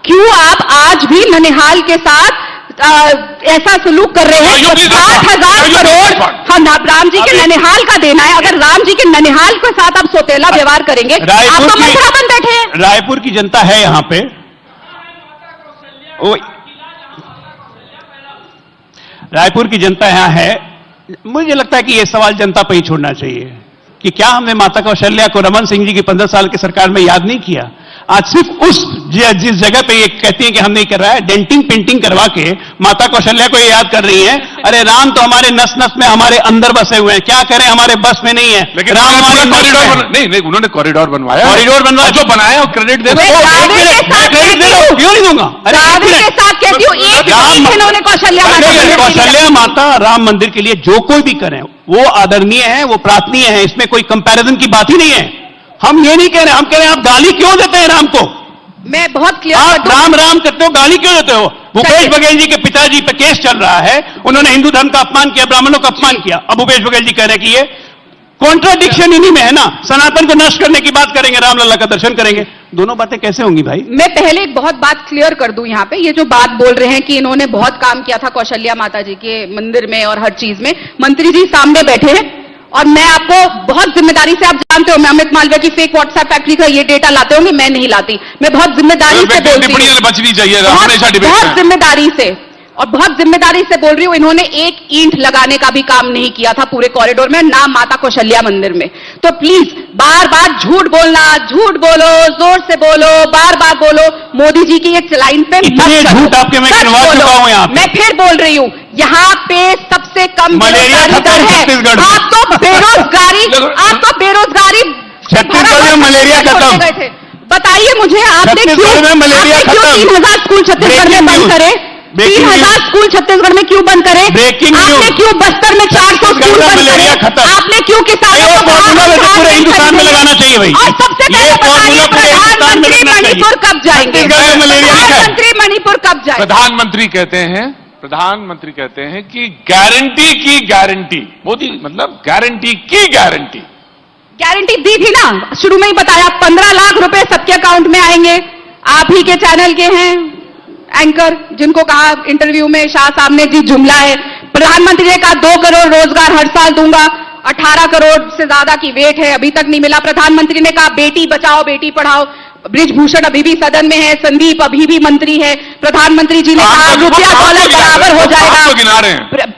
क्यों आप आज भी ननिहाल के साथ ऐसा सलूक कर रहे हैं? 60,000 करोड़ हम राम जी के ननिहाल का देना है। अगर राम जी के ननिहाल के साथ आप सौतेला व्यवहार करेंगे, आप तो मथुरा बन बैठे हैं। रायपुर की जनता है यहां पे, रायपुर की जनता यहां है। मुझे लगता है कि यह सवाल जनता पर ही छोड़ना चाहिए कि क्या हमने माता कौशल्या को रमन सिंह जी की 15 साल की सरकार में याद नहीं किया। आज सिर्फ उस जिस जगह पे ये कहती हैं कि हम नहीं कर रहा है, डेंटिंग पेंटिंग करवा के माता कौशल्या को ये याद कर रही है, अरे राम तो हमारे नस नस में, हमारे अंदर बसे हुए हैं, क्या करें, हमारे बस में नहीं है। लेकिन राम हमारे कॉरिडोर नहीं, उन्होंने कॉरिडोर बनवाया, कॉरिडोर बनवाया, जो बनाया और क्रेडिट दे क्यों नहीं दूंगा? कौशल्या माता राम मंदिर के लिए जो कोई भी करें वो आदरणीय है, वो प्रार्थनीय है, इसमें कोई कंपैरिजन की बात ही नहीं है। हम ये नहीं कह रहे, हम कह रहे हैं आप गाली क्यों देते हैं राम को? मैं बहुत क्लियर, आप राम राम करते हो, गाली क्यों देते हो? भूपेश बघेल जी के पिताजी पे केस चल रहा है, उन्होंने हिंदू धर्म का अपमान किया, ब्राह्मणों का अपमान किया। अब भूपेश बघेल जी कह रहे हैं कि ये कॉन्ट्राडिक्शन इन्हीं में है ना। सनातन को नष्ट करने की बात करेंगे, रामलला का दर्शन करेंगे, दोनों बातें कैसे होंगी भाई? मैं पहले एक बहुत बात क्लियर कर दूं यहाँ पे। ये जो बात बोल रहे हैं कि इन्होंने बहुत काम किया था कौशल्या माता जी के मंदिर में और हर चीज में, मंत्री जी सामने बैठे हैं और मैं आपको बहुत जिम्मेदारी से, आप जानते हो मैं अमित मालवीय की फेक व्हाट्सएप फैक्ट्री का ये डेटा लाते होंगे, मैं नहीं लाती। मैं बहुत जिम्मेदारी से बोलती हूँ, बचनी चाहिए, बहुत जिम्मेदारी से, और बहुत जिम्मेदारी से बोल रही हूं। इन्होंने एक ईंट लगाने का भी काम नहीं किया था पूरे कॉरिडोर में, ना माता कौशल्या मंदिर में। तो प्लीज बार बार झूठ बोलना, झूठ बोलो, जोर से बोलो, बार बार बोलो, मोदी जी की एक लाइन पे झूठ आपके मैं गिनवा चुका हूं यहाँ। मैं फिर बोल रही हूं, यहाँ पे सबसे कम बेरोजगारी दर है। आप तो बेरोजगारी छत्तीसगढ़ में मलेरिया खत्म गए थे। बताइए मुझे, आपने क्यों 3,000 स्कूल छत्तीसगढ़ में बंद करे? 3,000 स्कूल छत्तीसगढ़ में क्यों बंद करे? आपने क्यों बस्तर में 400 स्कूल बंद करे? आपने क्यों किसानों को पूरे हिंदुस्तान में लगाना चाहिए भाई? और सबसे पहले बताइए, प्रधानमंत्री मणिपुर कब जाएंगे? प्रधानमंत्री मणिपुर कब जाएंगे? प्रधानमंत्री कहते हैं कि गारंटी की गारंटी, मोदी मतलब गारंटी की गारंटी। गारंटी दी थी ना, शुरू में ही बताया, 15 लाख रुपए सबके अकाउंट में आएंगे। आप ही के चैनल के हैं एंकर, जिनको कहा इंटरव्यू में शाह साहब ने, जी जुमला है। प्रधानमंत्री ने कहा 2 करोड़ रोजगार हर साल दूंगा, 18 करोड़ से ज्यादा की वेट है, अभी तक नहीं मिला। प्रधानमंत्री ने कहा बेटी बचाओ बेटी पढ़ाओ, बृजभूषण अभी भी सदन में है, संदीप अभी भी मंत्री है। प्रधानमंत्री जी ने कहा रुपया डॉलर बराबर हो जाएगा।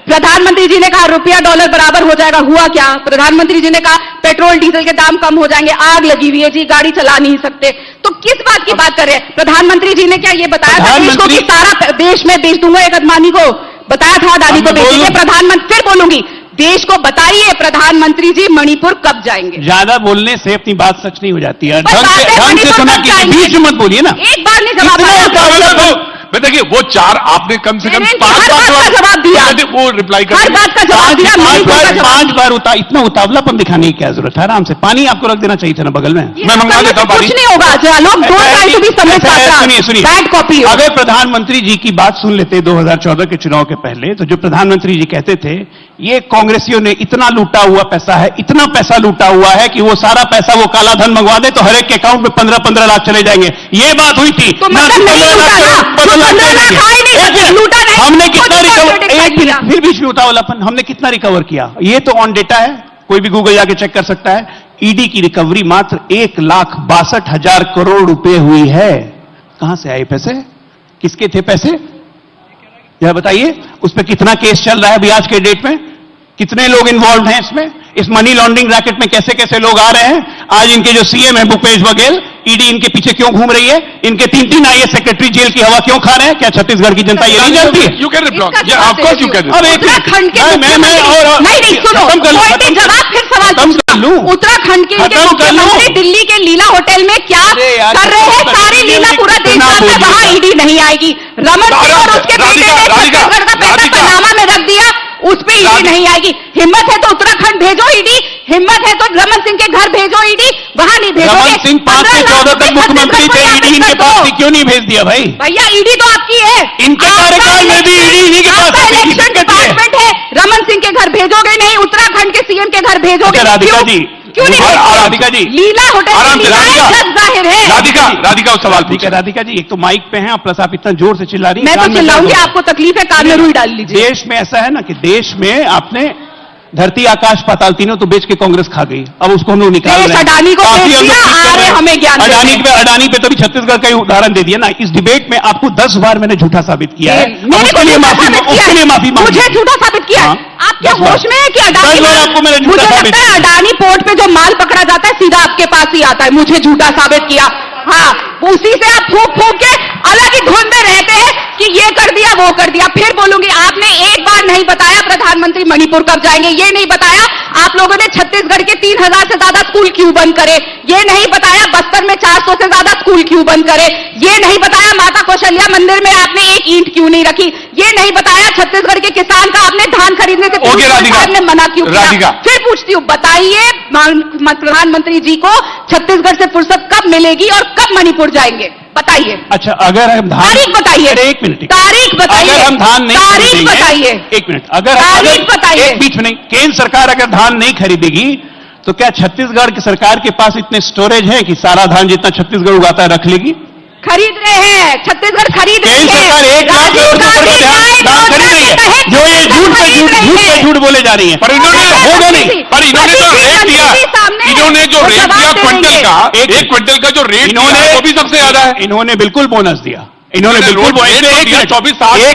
प्रधानमंत्री जी ने कहा रुपया डॉलर बराबर हो जाएगा, हुआ क्या? प्रधानमंत्री जी ने कहा पेट्रोल डीजल के दाम कम हो जाएंगे, आग लगी हुई है जी, गाड़ी चला नहीं सकते। तो किस बात की बात कर रहे हैं? प्रधानमंत्री जी ने क्या ये बताया था देश को कि सारा देश में बेच दूंगा एक अदमानी को? बताया था अदानी को बेचेंगे? प्रधानमंत्री, फिर बोलूंगी, देश को बताइए प्रधानमंत्री जी मणिपुर कब जाएंगे? ज्यादा बोलने से अपनी बात सच नहीं हो जाती है। ढंग से सुना, बीच मत बोलिए ना, एक बार नहीं जवाब आया? मैं देखिए वो 4 आपने कम से कम 5 बार जवाब दिया, वो रिप्लाई कर हर बात का जवाब दिया, पांच बार इतना उतावलापन दिखाने की क्या जरूरत है? आराम से पानी आपको रख देना चाहिए था ना बगल में। मैं मंगा देता हूं पानी। कुछ नहीं होगा, लोग सुनिए, बैड कॉपी। अगर प्रधानमंत्री जी की बात सुन लेते 2014 के चुनाव के पहले, तो जो प्रधानमंत्री जी कहते थे ये कांग्रेसियों ने इतना लूटा हुआ पैसा है, इतना पैसा लूटा हुआ है कि वो सारा पैसा वो काला धन मंगवा दे तो हर एक के अकाउंट में 15-15 लाख चले जाएंगे, ये बात हुई थी। हमने कितना रिकवर, एक मिनट फिर बीच में उतावलापन, हमने कितना रिकवर किया ये तो ऑन डेटा है, कोई भी गूगल जाके चेक कर सकता है। ईडी की रिकवरी मात्र 1,62,000 करोड़ रुपए हुई है। कहां से आए पैसे? किसके थे पैसे? यह बताइए। उस पर कितना केस चल रहा है अभी आज के डेट में? कितने लोग इन्वॉल्व हैं इसमें? इस मनी लॉन्ड्रिंग रैकेट में कैसे कैसे लोग आ रहे हैं? आज इनके जो सीएम है भूपेश बघेल, ईडी इनके पीछे क्यों घूम रही है? इनके 3-3 आईएएस सेक्रेटरी जेल की हवा क्यों खा रहे हैं? क्या छत्तीसगढ़ की जनता ये नहीं जानती है? You can reply, of course you can. अब एक उत्तराखंड के नहीं सुनो, जवाब फिर सवाल उत्तराखंड के मुख्यमंत्री दिल्ली के लीला होटल में क्या कर रहे हैं? सारी लीला पूरा देश जानता है, वहां ईडी नहीं आएगी। रमन सिंह और उसके बेटे ने छत्तीसगढ़ का पैसा पनामा में रख दिया, उस पे ईडी नहीं आएगी। हिम्मत है तो उत्तराखंड भेजो ईडी, हिम्मत है तो रमन सिंह के घर भेजो ईडी, वहां नहीं भेजोगे। रमन सिंह 5 से 14 तक मुख्यमंत्री थे, ईडी इनके पास थी, क्यों नहीं भेज दिया भाई? भैया ईडी तो आपकी है, इनके कार्यकाल में भी ईडी इन्हीं के पास थी। इलेक्शन डिपार्टमेंट है, रमन सिंह के घर भेजोगे नहीं, उत्तराखंड के सीएम के घर भेजोगे। राधिका जी, क्यों नहीं? राधिका जी, लीला होटल जाहिर है। राधिका उस सवाल ठीक है राधिका जी, एक तो माइक पे हैं प्लस आप इतना जोर से चिल्ला रही हैं। मैं तो चिल्लाऊंगी, आपको तकलीफ है, कान में रुई डाल लीजिए। देश में ऐसा है ना कि देश में आपने धरती आकाश पाताल तीनों तो बेच के कांग्रेस खा गई, अब उसको हम लोग निकाल रहे हैं। अडानी को हमें ज्ञान अडानी पे तो भी छत्तीसगढ़ का ही उदाहरण दे दिया ना। इस डिबेट में आपको 10 बार मैंने झूठा साबित किया है, उसके लिए माफी मुझे झूठा साबित किया। आप क्या होश में है कि अडानी, मुझे लगता है अडानी पोर्ट पे जो माल पकड़ा जाता है सीधा आपके पास ही आता है, मुझे झूठा साबित किया। हाँ, उसी से आप फूक फूक के अलग ही धुन में रहते हैं कि ये कर दिया वो कर दिया। फिर बोलूंगी, आपने एक बार नहीं बताया प्रधानमंत्री मणिपुर कब जाएंगे, ये नहीं बताया आप लोगों ने छत्तीसगढ़ के 3,000 से ज्यादा स्कूल क्यों बंद करे, ये नहीं बताया बस्तर में 400 से ज्यादा स्कूल क्यों बंद करे, ये नहीं बताया माता कौशल्या मंदिर में आपने एक ईंट क्यों नहीं रखी, ये नहीं बताया छत्तीसगढ़ के किसान का आपने धान खरीदने से सरकार ने मना क्यों किया। फिर पूछती हूँ, बताइए प्रधानमंत्री जी को छत्तीसगढ़ से फुर्सत कब मिलेगी और कब मणिपुर जाएंगे, बताइए। अच्छा, अगर हम धान, तारीख बताइए, एक मिनट, तारीख बताइए, अगर हम धान नहीं तारीख बताइए, एक मिनट, अगर तारीख बताइए, एक बीच में नहीं, केंद्र सरकार अगर धान नहीं खरीदेगी तो क्या छत्तीसगढ़ की सरकार के पास इतने स्टोरेज है कि सारा धान जितना छत्तीसगढ़ उगाता है रख लेगी? खरीद रहे हैं, छत्तीसगढ़ खरीद रही है। केंद्र सरकार 1 लाख करोड़ से ऊपर का धान खरीद रही है, जो ये झूठ बोले जा रही है। पर इन्होंने होगा नहीं, पर इन्होंने जो रेट दिया, इन्होंने जो रेट दिया क्विंटल का, 1 क्विंटल का जो रेट इन्होंने, वो भी सबसे ज्यादा है। इन्होंने बिल्कुल बोनस दिया, इन्होंने बिल्कुल 1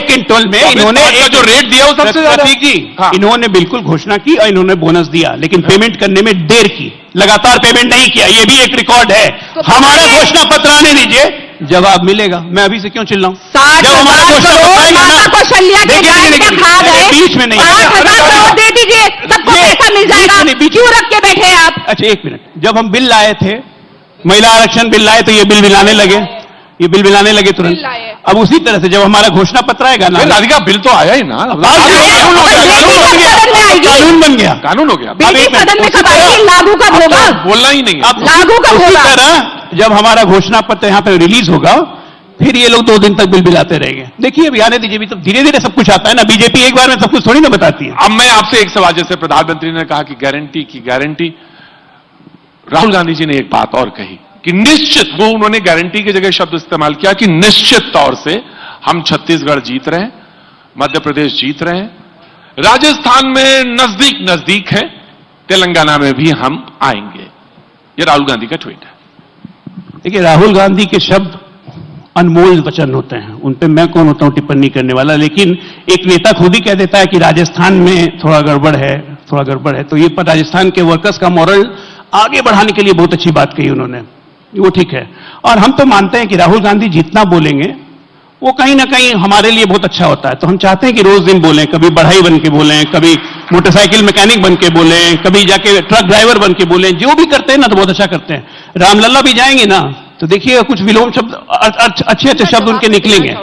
क्विंटल में इन्होंने जो रेट दिया वो सबसे ज्यादा। जी, इन्होंने बिल्कुल घोषणा की और इन्होंने बोनस दिया, लेकिन पेमेंट करने में देर की, लगातार पेमेंट नहीं किया, ये भी एक रिकॉर्ड है। हमारा घोषणा पत्र आने दीजिए, जवाब मिलेगा। मैं अभी से क्यों चिल्लाऊं? जब हमारा घोषणा बीच में नहीं, 8,000 करोड़ दे दीजिए, सबको पैसा मिल जाएगा, क्यों रख के बैठे हैं आप? अच्छा, एक मिनट, जब हम बिल लाए थे, महिला आरक्षण बिल लाए तो ये बिल लाने लगे, ये बिल लाने लगे तुरंत। अब उसी तरह से जब हमारा घोषणा पत्र आएगा ना, राधिका बिल तो आया ही ना, कानून बन गया, कानून हो गया, सदन में कब आएगी, लागू कब होगा, बोलना ही नहीं, अब लागू कब होगा। जब हमारा घोषणा पत्र यहां पर रिलीज होगा, फिर ये लोग 2 दिन तक बिल लाते रहेंगे। देखिए अभी आने दीजिए, भी तो धीरे धीरे सब कुछ आता है ना। बीजेपी एक बार में सब कुछ थोड़ी ना बताती है। अब मैं आपसे एक सवाल, जैसे प्रधानमंत्री ने कहा कि गारंटी की गारंटी, राहुल गांधी जी ने एक बात और कही कि निश्चित, वो उन्होंने गारंटी की जगह शब्द इस्तेमाल किया कि निश्चित तौर से हम छत्तीसगढ़ जीत रहे हैं, मध्य प्रदेश जीत रहे हैं, राजस्थान में नजदीक नजदीक है, तेलंगाना में भी हम आएंगे। ये राहुल गांधी का ट्वीट है। देखिए, राहुल गांधी के शब्द अनमोल वचन होते हैं, उन पे मैं कौन होता हूं टिप्पणी करने वाला, लेकिन एक नेता खुद ही कह देता है कि राजस्थान में थोड़ा गड़बड़ है, तो ये पर राजस्थान के वर्कर्स का मॉरल आगे बढ़ाने के लिए बहुत अच्छी बात कही उन्होंने, वो ठीक है। और हम तो मानते हैं कि राहुल गांधी जितना बोलेंगे वो कहीं ना कहीं हमारे लिए बहुत अच्छा होता है, तो हम चाहते हैं कि रोज दिन बोलें, कभी बढ़ई बन के बोलें, कभी मोटरसाइकिल मैकेनिक बन के बोलें, कभी जाके ट्रक ड्राइवर बन के बोलें, जो भी करते हैं ना तो बहुत अच्छा करते हैं। रामलला भी जाएंगे ना तो देखिए कुछ विलोम शब्द, अच्छे अच्छे शब्द उनके निकलेंगे।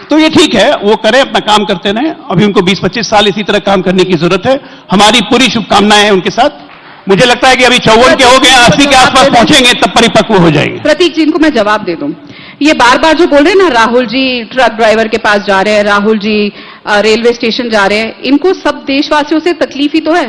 तो ये ठीक है, वो करें, अपना काम करते रहें। अभी उनको 20-25 साल इसी तरह काम करने की जरूरत है। हमारी पूरी शुभकामनाएं हैं उनके साथ। मुझे लगता है कि अभी 54 के हो गए, 80 के आसपास पहुंचेंगे तब परिपक्व हो जाएंगे। प्रतीक जी, इनको मैं जवाब दे दूं। ये बार बार जो बोल रहे हैं ना, राहुल जी ट्रक ड्राइवर के पास जा रहे हैं, राहुल जी रेलवे स्टेशन जा रहे हैं, इनको सब देशवासियों से तकलीफ ही तो है।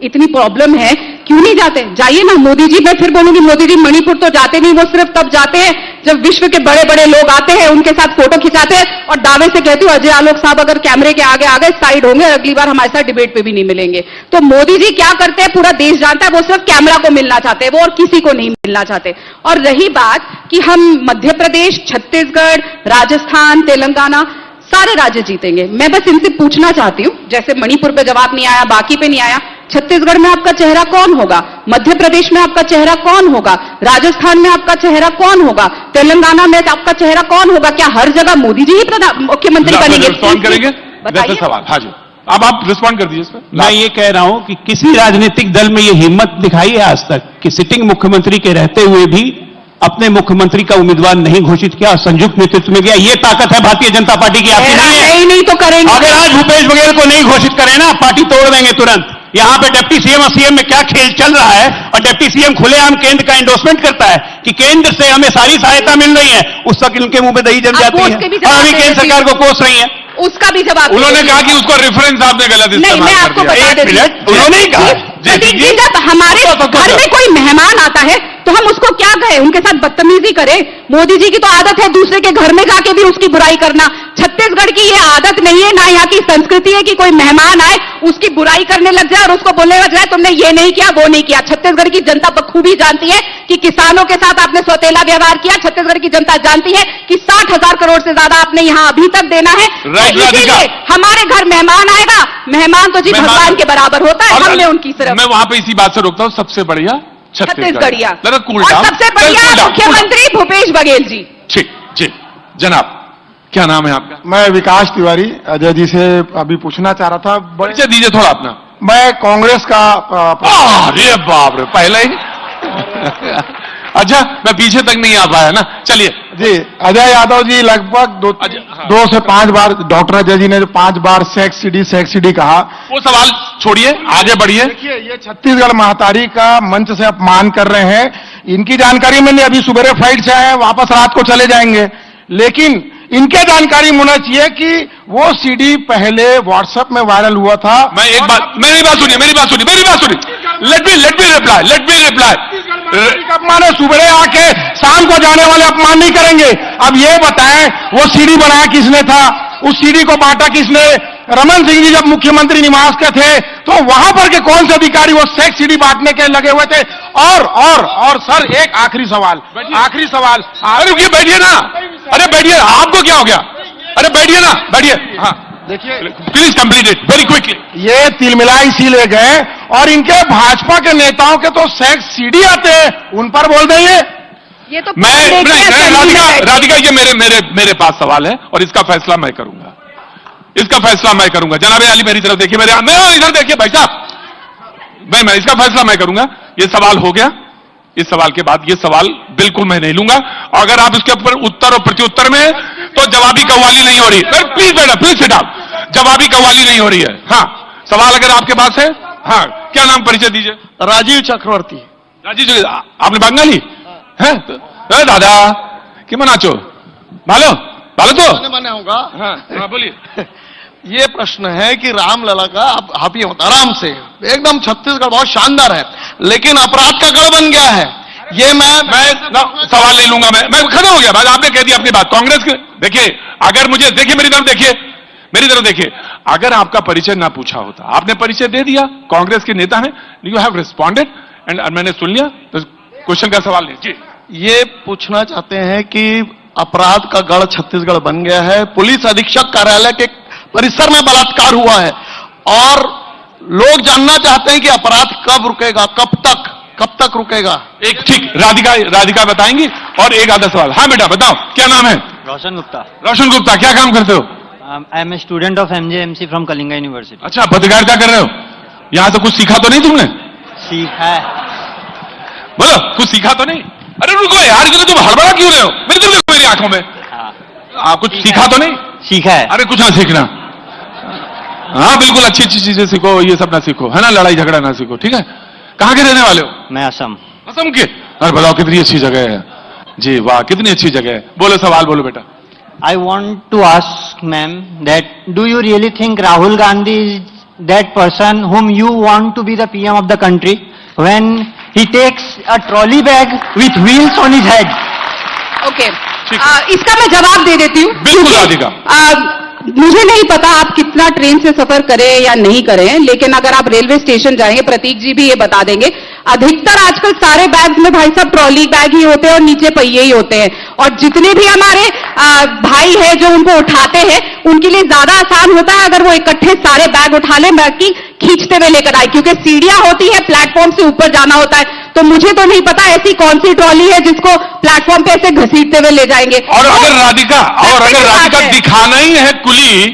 इतनी प्रॉब्लम है, क्यों नहीं जाते? जाइए ना। मोदी जी, मैं फिर बोलूंगी, मोदी जी मणिपुर तो जाते नहीं, वो सिर्फ तब जाते हैं जब विश्व के बड़े बड़े लोग आते हैं, उनके साथ फोटो खिंचाते हैं और दावे से कहती हूँ अजय आलोक साहब अगर कैमरे के आगे आ गए, साइड होंगे, अगली बार हमारे साथ डिबेट पे भी नहीं मिलेंगे। तो मोदी जी क्या करते हैं पूरा देश जानता है, वो सिर्फ कैमरा को मिलना चाहते हैं, वो और किसी को नहीं मिलना चाहते। और रही बात कि हम मध्य प्रदेश, छत्तीसगढ़, राजस्थान, तेलंगाना सारे राज्य जीतेंगे, मैं बस इनसे पूछना चाहती हूं, जैसे मणिपुर पे जवाब नहीं आया, बाकी पे नहीं आया, छत्तीसगढ़ में आपका चेहरा कौन होगा? मध्य प्रदेश में आपका चेहरा कौन होगा? राजस्थान में आपका चेहरा कौन होगा? तेलंगाना में आपका चेहरा कौन होगा? क्या हर जगह मोदी जी ही मुख्यमंत्री बनेंगे? रिस्पॉन्ड करेंगे? बताइए सवाल। हाँ जी, अब आप रिस्पॉन्ड कर दीजिए इस पर। मैं ये कह रहा हूं कि किसी राजनीतिक दल में ये हिम्मत दिखाई है आज तक कि सिटिंग मुख्यमंत्री के रहते हुए भी अपने मुख्यमंत्री का उम्मीदवार नहीं घोषित किया, संयुक्त नेतृत्व में गया। ये ताकत है भारतीय जनता पार्टी की, आपकी नहीं तो करेंगे। अगर आज भूपेश बघेल को नहीं घोषित करें ना, पार्टी तोड़ देंगे तुरंत। यहां पे डिप्टी सीएम और सीएम में क्या खेल चल रहा है, और डिप्टी सीएम खुलेआम केंद्र का एंडोर्समेंट करता है कि केंद्र से हमें सारी सहायता मिल रही है, उस वक्त इनके मुंह में दही जम जाती है, और अभी केंद्र सरकार को कोस रही है। उसका भी जवाब उन्होंने कहा कि उसको रेफरेंस आपने गलत इस्तेमाल नहीं, मैं आपको बता देती हूं, उन्होंने ही कहा। जब हमारे घर में कोई मेहमान आता है तो हम उसको क्या कहें? उनके साथ बदतमीजी करें? मोदी जी की तो आदत है दूसरे के घर में जाके भी उसकी बुराई करना। छत्तीसगढ़ की ये आदत नहीं है, ना यहाँ की संस्कृति है कि कोई मेहमान आए उसकी बुराई करने लग जाए और उसको बोलने लग जाए तुमने ये नहीं किया, वो नहीं किया। छत्तीसगढ़ की जनता बखूबी जानती है कि किसानों के साथ आपने सौतेला व्यवहार किया। छत्तीसगढ़ की जनता जानती है कि 60,000 करोड़ से ज्यादा आपने यहाँ अभी तक देना है। इसीलिए हमारे घर मेहमान आएगा, मेहमान तो जी भगवान के बराबर होता है, हमने उनकी सिर्फ। मैं वहां पे इसी बात से रोकता हूं, सबसे बढ़िया छत्तीसगढ़िया और सबसे बढ़िया मुख्यमंत्री भूपेश बघेल जी। ठीक जी, जनाब क्या नाम है आपका? मैं विकास तिवारी, अजय जी से अभी पूछना चाह रहा था। परिचय दीजिए थोड़ा अपना। मैं कांग्रेस का अरे बाप रे, पहले ही अच्छा, मैं पीछे तक नहीं आ पाया ना। चलिए जी, अजय यादव जी लगभग 2 से 5 बार, डॉक्टर अजय जी ने जो 5 बार सेक्स सिटी कहा, वो सवाल छोड़िए, आगे बढ़िए। देखिए ये छत्तीसगढ़ महातारी का मंच से अपमान कर रहे हैं। इनकी जानकारी में नहीं, अभी सुबह फ्लाइट से आए, वापस रात को चले जाएंगे। लेकिन इनके जानकारी होना चाहिए कि वो सीडी पहले व्हाट्सएप में वायरल हुआ था। मैं एक बात, मेरी बात सुनिए। Let me reply. अपमान है, सुबह आके शाम को जाने वाले अपमान नहीं करेंगे। अब ये बताएं वो सीडी बनाया किसने था, उस सीडी को बांटा किसने? रमन सिंह जी जब मुख्यमंत्री निवास के थे तो वहां पर के कौन से अधिकारी वो सेक्स सीडी बांटने के लगे हुए थे? और सर एक आखिरी सवाल। अरे रुकिए, बैठिए ना। अरे बैठिए, आपको क्या हो गया? अरे बैठिए ना, बैठिए। हाँ देखिए, please complete it very quickly. ये तिलमिला इसीलिए गए, और इनके भाजपा के नेताओं के तो सेक्स सीडी आते हैं, उन पर बोल देंगे। ये तो राधिका, ये मेरे पास सवाल है और इसका फैसला मैं करूंगा। जनाब अली मेरी तरफ देखिए, मैं इधर देखिए भाई साहब, मैं इसका फैसला मैं करूंगा। ये सवाल हो गया। इस सवाल के बाद ये सवाल बिल्कुल मैं नहीं लूंगा। अगर आप इसके ऊपर उत्तर और प्रत्युत्तर में, तो जवाबी कव्वाली नहीं हो रही। प्लीज बेटा, प्लीज सिट डाउन। जवाबी कव्वाली नहीं हो रही है। हाँ, सवाल अगर आपके पास है। हाँ, क्या नाम, परिचय दीजिए। राजीव चक्रवर्ती। राजीव जी, आपने बंगाली है? दादा कि मनाचो भालो तो मने होगा। हाँ बोलिए। ये प्रश्न है कि रामलला का आप हाफी होता आराम से, एकदम छत्तीसगढ़ बहुत शानदार है, लेकिन अपराध का गढ़ बन गया है। ये मैं सवाल ले लूंगा। मैं खत्म हो गया बात, आपने कह दिया अपनी बात। कांग्रेस के देखिए, अगर मुझे देखिए, मेरी तरफ देखिए, अगर आपका परिचय ना पूछा होता, आपने परिचय दे दिया, कांग्रेस के नेता हैं, यू हैव रिस्पॉन्डेड एंड मैंने सुन लिया, तो क्वेश्चन का सवाल नहीं जी। ये पूछना चाहते हैं कि अपराध का गढ़ छत्तीसगढ़ बन गया है। पुलिस अधीक्षक कार्यालय के परिसर में बलात्कार हुआ है, और लोग जानना चाहते हैं कि अपराध कब रुकेगा, कब तक रुकेगा? एक ठीक, राधिका बताएंगी। और एक आधा सवाल। हाँ बेटा बताओ, क्या नाम है? रोशन गुप्ता, क्या काम करते हो? I am a student of MJMC from Kalinga university. अच्छा, पत्रकारिता कर रहे हो? यहां तो कुछ सीखा तो नहीं तुमने? सीखा है। बोलो, कुछ सीखा तो नहीं? अरे रुको यार, इतने तुम हड़बड़ा क्यों रहे हो? मेरी तरफ देखो, मेरी आंखों में। कुछ सीखा तो नहीं? सीखा है। अरे कुछ ना सीखना। हाँ बिल्कुल, अच्छी अच्छी चीजें सीखो, ये सब ना सीखो, है ना, लड़ाई झगड़ा ना सीखो, ठीक है? कहां के रहने वाले हो? मैं असम। असम के? अरे बताओ, कितनी अच्छी जगह है जी, वाह कितनी अच्छी जगह है। बोलो सवाल बोलो बेटा। I want to ask ma'am that do you really think Rahul Gandhi is that person whom you want to be the PM of the country when he takes a trolley bag with wheels on his head? Okay, ठीक इसका मैं जवाब दे देती हूँ। बिल्कुल राधिका। मुझे नहीं पता आप कितना ट्रेन से सफर करें या नहीं करें, लेकिन अगर आप रेलवे स्टेशन जाएंगे, प्रतीक जी भी ये बता देंगे, अधिकतर आजकल सारे बैग्स में भाई साहब ट्रॉली बैग ही होते हैं और नीचे पहिए ही होते हैं। और जितने भी हमारे भाई हैं जो उनको उठाते हैं, उनके लिए ज्यादा आसान होता है अगर वो इकट्ठे सारे बैग उठा लें, बाकी खींचते हुए लेकर आए, क्योंकि सीढ़ियां होती है, प्लेटफॉर्म से ऊपर जाना होता है। तो मुझे तो नहीं पता ऐसी कौन सी ट्रॉली है जिसको प्लेटफॉर्म पे ऐसे घसीटते हुए ले जाएंगे। और अगर राधिका दिखाना ही है कुली,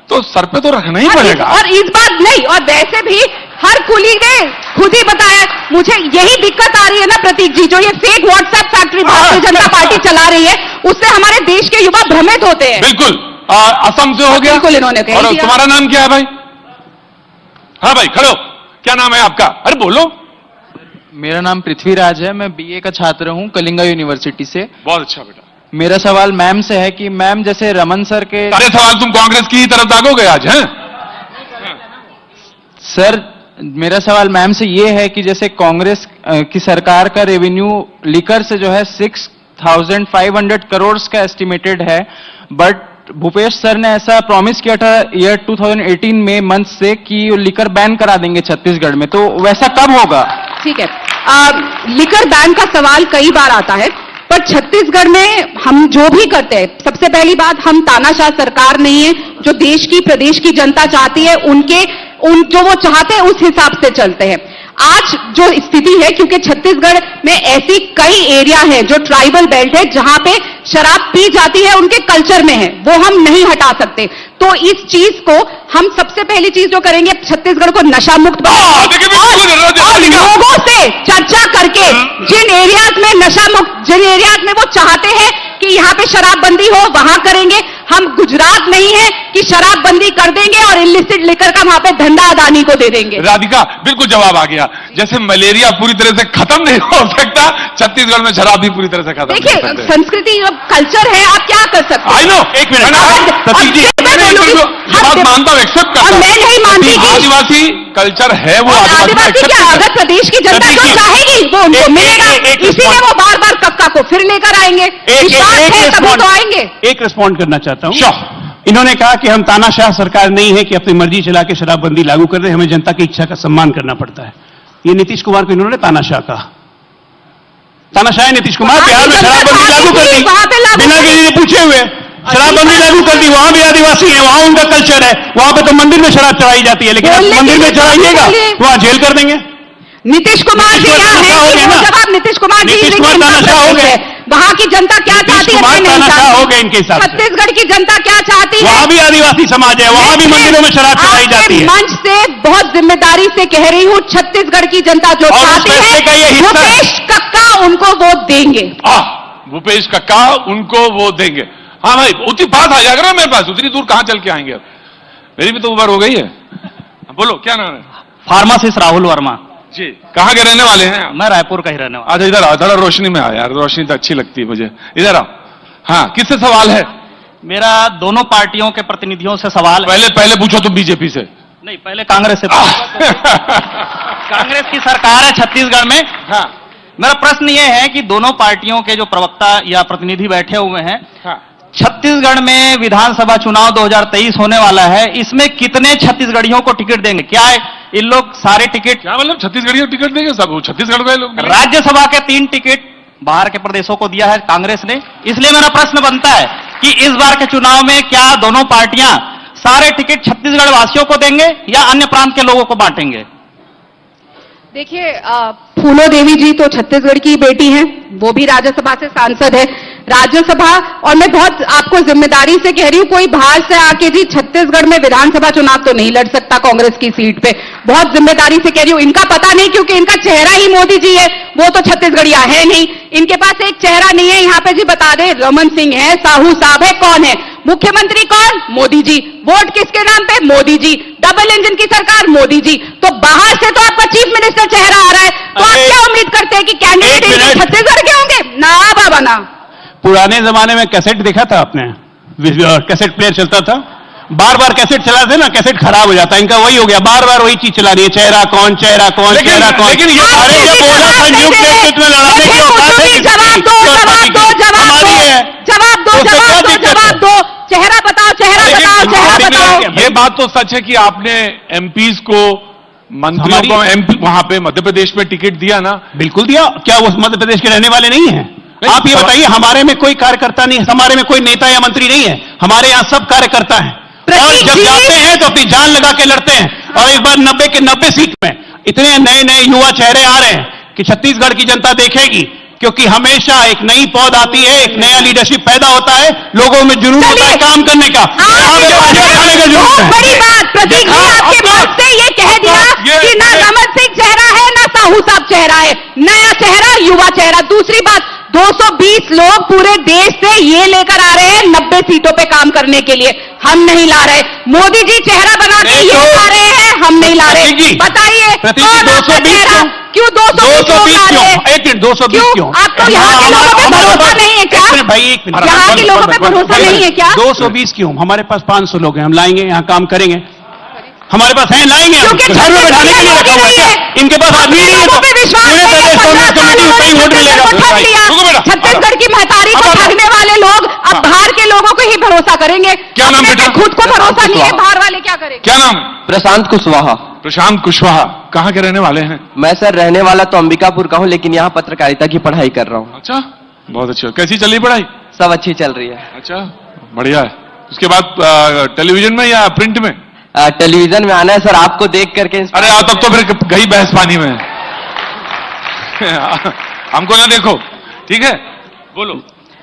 तो सर पे तो रखना ही पड़ेगा। और इस बात नहीं, और वैसे भी हर कुली ने खुद ही बताया, मुझे यही दिक्कत आ रही है ना प्रतीक जी, जो ये fake WhatsApp factory Bharatiya Janata party चला रही है, उससे हमारे देश के युवा भ्रमित होते हैं। बिल्कुल, असम से हो गया। बिल्कुल इन्होंने कह और दिया। तुम्हारा नाम क्या है भाई? हाँ भाई खड़ो, क्या नाम है आपका? अरे बोलो। मेरा नाम पृथ्वीराज है, मैं बीए का छात्र हूं कलिंगा यूनिवर्सिटी से। बहुत अच्छा बेटा। मेरा सवाल मैम से है कि मैम जैसे रमन सर के सारे सवाल तुम कांग्रेस की ही तरफ दागोगे आज, हैं? सर मेरा सवाल मैम से ये है कि जैसे कांग्रेस की सरकार का रेवेन्यू लिकर से जो है 6,500 करोड़ का एस्टिमेटेड है, बट भूपेश सर ने ऐसा प्रॉमिस किया था ईयर 2018 में मंथ से कि लिकर बैन करा देंगे छत्तीसगढ़ में, तो वैसा कब होगा? ठीक है, लिकर बैन का सवाल कई बार आता है, पर छत्तीसगढ़ में हम जो भी करते हैं, सबसे पहली बात, हम तानाशाह सरकार नहीं है। जो देश की प्रदेश की जनता चाहती है, जो वो चाहते हैं उस हिसाब से चलते हैं। आज जो स्थिति है, क्योंकि छत्तीसगढ़ में ऐसी कई एरिया है जो ट्राइबल बेल्ट है, जहां पे शराब पी जाती है, उनके कल्चर में है, वो हम नहीं हटा सकते। तो इस चीज को हम सबसे पहली चीज जो करेंगे, छत्तीसगढ़ को नशा मुक्त और लोगों से चर्चा करके जिन एरियाज में नशा मुक्त, जिन एरियाज में वो चाहते हैं कि यहाँ पे शराबबंदी हो, वहां करेंगे। हम गुजरात नहीं है कि शराबबंदी कर देंगे और इलिसिट लेकर का वहां पे धंधा अदानी को दे देंगे। राधिका बिल्कुल जवाब आ गया। जैसे मलेरिया पूरी तरह से खत्म नहीं हो सकता, छत्तीसगढ़ में शराब भी पूरी तरह से खत्म नहीं हो सकती। देखिए, संस्कृति और कल्चर है, आप क्या कर सकते हैं? आई नो, एक मिनट, बात मानता हूं, एक्सेप्ट करता हूं। मैं नहीं मानती कि आदिवासी कल्चर है, वो आदिवासी क्या, अगर प्रदेश की जनता जो चाहेगी वो उनको मिलेगा, इसीलिए वो बार बार कक्का को फिर लेकर आएंगे। विश्वास है तभी तो आएंगे। एक रिस्पॉन्ड करना चाहता हूं। इन्होंने कहा कि हम तानाशाह सरकार नहीं है कि अपनी मर्जी चला के शराबबंदी लागू कर रहे, हमें जनता की इच्छा का सम्मान करना पड़ता है। ये नीतीश कुमार को इन्होंने तानाशाह कहा। तानाशाह नीतीश कुमार बिहार में शराबबंदी लागू कर दी, बिना किसी से पूछे हुए शराबबंदी लागू कर दी। वहां भी आदिवासी है, वहां उनका कल्चर है, वहां पे तो मंदिर में शराब चढ़ाई जाती है, लेकिन आप मंदिर में चढ़ाइएगा वहां जेल कर देंगे। नीतीश कुमार जी यहाँ है, जब आप नीतीश कुमार जी तानाशाह हो गए, वहां की जनता क्या चाहती है, हो गए इनके हिसाब से। छत्तीसगढ़ की जनता क्या चाहती है? वहां भी आदिवासी समाज है, वहां भी मंदिरों में शराब चढ़ाई जाती है। मंच से बहुत जिम्मेदारी से कह रही हूँ, छत्तीसगढ़ की जनता जो चाहती है, भूपेश कक्का उनको वोट देंगे। भूपेश कक्का उनको वोट देंगे। हाँ भाई, उतनी बात आ जाएगा ना मेरे पास, उतनी दूर कहां चल के आएंगे? अब मेरी भी तो उम्र हो गई है। बोलो क्या नाम है? फार्मासिस्ट राहुल वर्मा जी। कहाँ के रहने वाले हैं? मैं रायपुर का ही रहने वाला। अच्छा इधर आओ, थोड़ा रोशनी में आ यार, रोशनी तो अच्छी लगती है मुझे। इधर आओ। हाँ, किससे सवाल है? मेरा दोनों पार्टियों के प्रतिनिधियों से सवाल है। पहले पूछो तुम बीजेपी से। नहीं, पहले कांग्रेस से। कांग्रेस की सरकार है छत्तीसगढ़ में। हाँ। मेरा प्रश्न ये है कि दोनों पार्टियों के जो प्रवक्ता या प्रतिनिधि बैठे हुए हैं, हाँ। छत्तीसगढ़ में विधानसभा चुनाव 2023 होने वाला है, इसमें कितने छत्तीसगढ़ियों को टिकट देंगे? क्या इन लोग सारे टिकट, क्या मतलब छत्तीसगढ़ियों को टिकट देंगे? सब छत्तीसगढ़ के लोग? राज्यसभा के 3 टिकट बाहर के प्रदेशों को दिया है कांग्रेस ने। इसलिए मेरा प्रश्न बनता है कि इस बार के चुनाव में क्या दोनों पार्टियां सारे टिकट छत्तीसगढ़ वासियों को देंगे या अन्य प्रांत के लोगों को बांटेंगे? देखिए, फूलो देवी जी तो छत्तीसगढ़ की बेटी हैं, वो भी राज्यसभा से सांसद है। राज्यसभा, और मैं बहुत आपको जिम्मेदारी से कह रही हूं, कोई बाहर से आके जी छत्तीसगढ़ में विधानसभा चुनाव तो नहीं लड़ सकता कांग्रेस की सीट पे, बहुत जिम्मेदारी से कह रही हूं। इनका पता नहीं क्योंकि इनका चेहरा ही मोदी जी है, वो तो छत्तीसगढ़िया है नहीं, इनके पास एक चेहरा नहीं है। यहाँ पे जी बता दे, रमन सिंह है, साहू साहब है, कौन है मुख्यमंत्री? कौन? मोदी जी। वोट किसके नाम पे? मोदी जी। डबल इंजन की सरकार? मोदी जी। तो बाहर से तो आपका चीफ मिनिस्टर चेहरा आ रहा है, तो आप क्या उम्मीद करते हैं कि कैंडिडेट छत्तीसगढ़ के होंगे? ना बाबा ना। पुराने जमाने में कैसेट देखा था आपने? कैसेट प्लेयर चलता था, बार बार कैसेट चलाते ना, कैसेट खराब हो जाता है। इनका वही हो गया, बार बार वही चीज चला रही है, चेहरा कौन, चेहरा कौन, चेहरा कौन। लेकिन ये अरे जब बोला संयुक्त नेतृत्व में लड़ाने की औकात है, जवाब दो, जवाब दो, जवाब दो, जवाब दो, जवाब दो, जवाब दो, चेहरा बताओ, चेहरा बताओ, चेहरा बताओ। ये बात तो सच है कि आपने एमपीज को, मंत्रियों को एमपी वहां पे मध्य प्रदेश में टिकट दिया ना? बिल्कुल दिया। क्या वो मध्य प्रदेश के रहने वाले नहीं है? आप ये बताइए, हमारे में कोई कार्यकर्ता नहीं है, हमारे में कोई नेता या मंत्री नहीं है, हमारे यहां सब कार्यकर्ता हैं। और जब जाते हैं तो अपनी जान लगा के लड़ते हैं। और इस बार 90 के 90 सीट में इतने नए नए युवा चेहरे आ रहे हैं कि छत्तीसगढ़ की जनता देखेगी, क्योंकि हमेशा एक नई पौध आती है, एक नया लीडरशिप पैदा होता है, लोगों में जुनून होता है काम करने का। बड़ी बात प्रतीक जी, आपके मुंह से ये कह दिया कि ना रमन सिंह चेहरा है, ना साहू साहब चेहरा है, नया चेहरा, युवा चेहरा। दूसरी बात, 220 लोग पूरे देश से ये लेकर आ रहे हैं 90 सीटों पे काम करने के लिए, हम नहीं ला रहे। मोदी जी चेहरा बना के ये ला रहे हैं, हम नहीं ला रहे। बताइए कौन आपका चेहरा? क्यों 220 ला रहे हैं? 220 क्यों? आपको यहाँ के लोगों पे भरोसा नहीं है क्या? भाई एक मिनट, यहाँ के लोगों पे भरोसा नहीं है क्या? 220 क्यों? हमारे पास 500 लोग हैं, हम लाएंगे, यहाँ काम करेंगे, हमारे पास है, लाएंगे। क्योंकि घर में बैठाने के लिए रखा हुआ है क्या? इनके पास आदमी नहीं है, तो पूरे प्रदेश कांग्रेस कमेटी उतना ही वोट मिलेगा। छत्तीसगढ़ की महतारी को ठगने वाले लोग अब बाहर के लोगों को ही भरोसा करेंगे। क्या नाम बेटा? खुद को भरोसा नहीं है, बाहर वाले क्या करेंगे? क्या नाम? प्रशांत कुशवाहा। प्रशांत कुशवाहा, कहाँ के रहने वाले हैं? मैं सर रहने वाला तो अंबिकापुर का हूँ, लेकिन यहाँ पत्रकारिता की पढ़ाई कर रहा हूँ। अच्छा, बहुत अच्छा। कैसी चली पढ़ाई? सब अच्छी चल रही है। अच्छा, बढ़िया है। उसके बाद टेलीविजन में या प्रिंट में? टेलीविजन में आना है सर, आपको देख करके। अरे आओ, तब तो फिर गई बहस पानी में। हमको ना देखो, ठीक है, बोलो।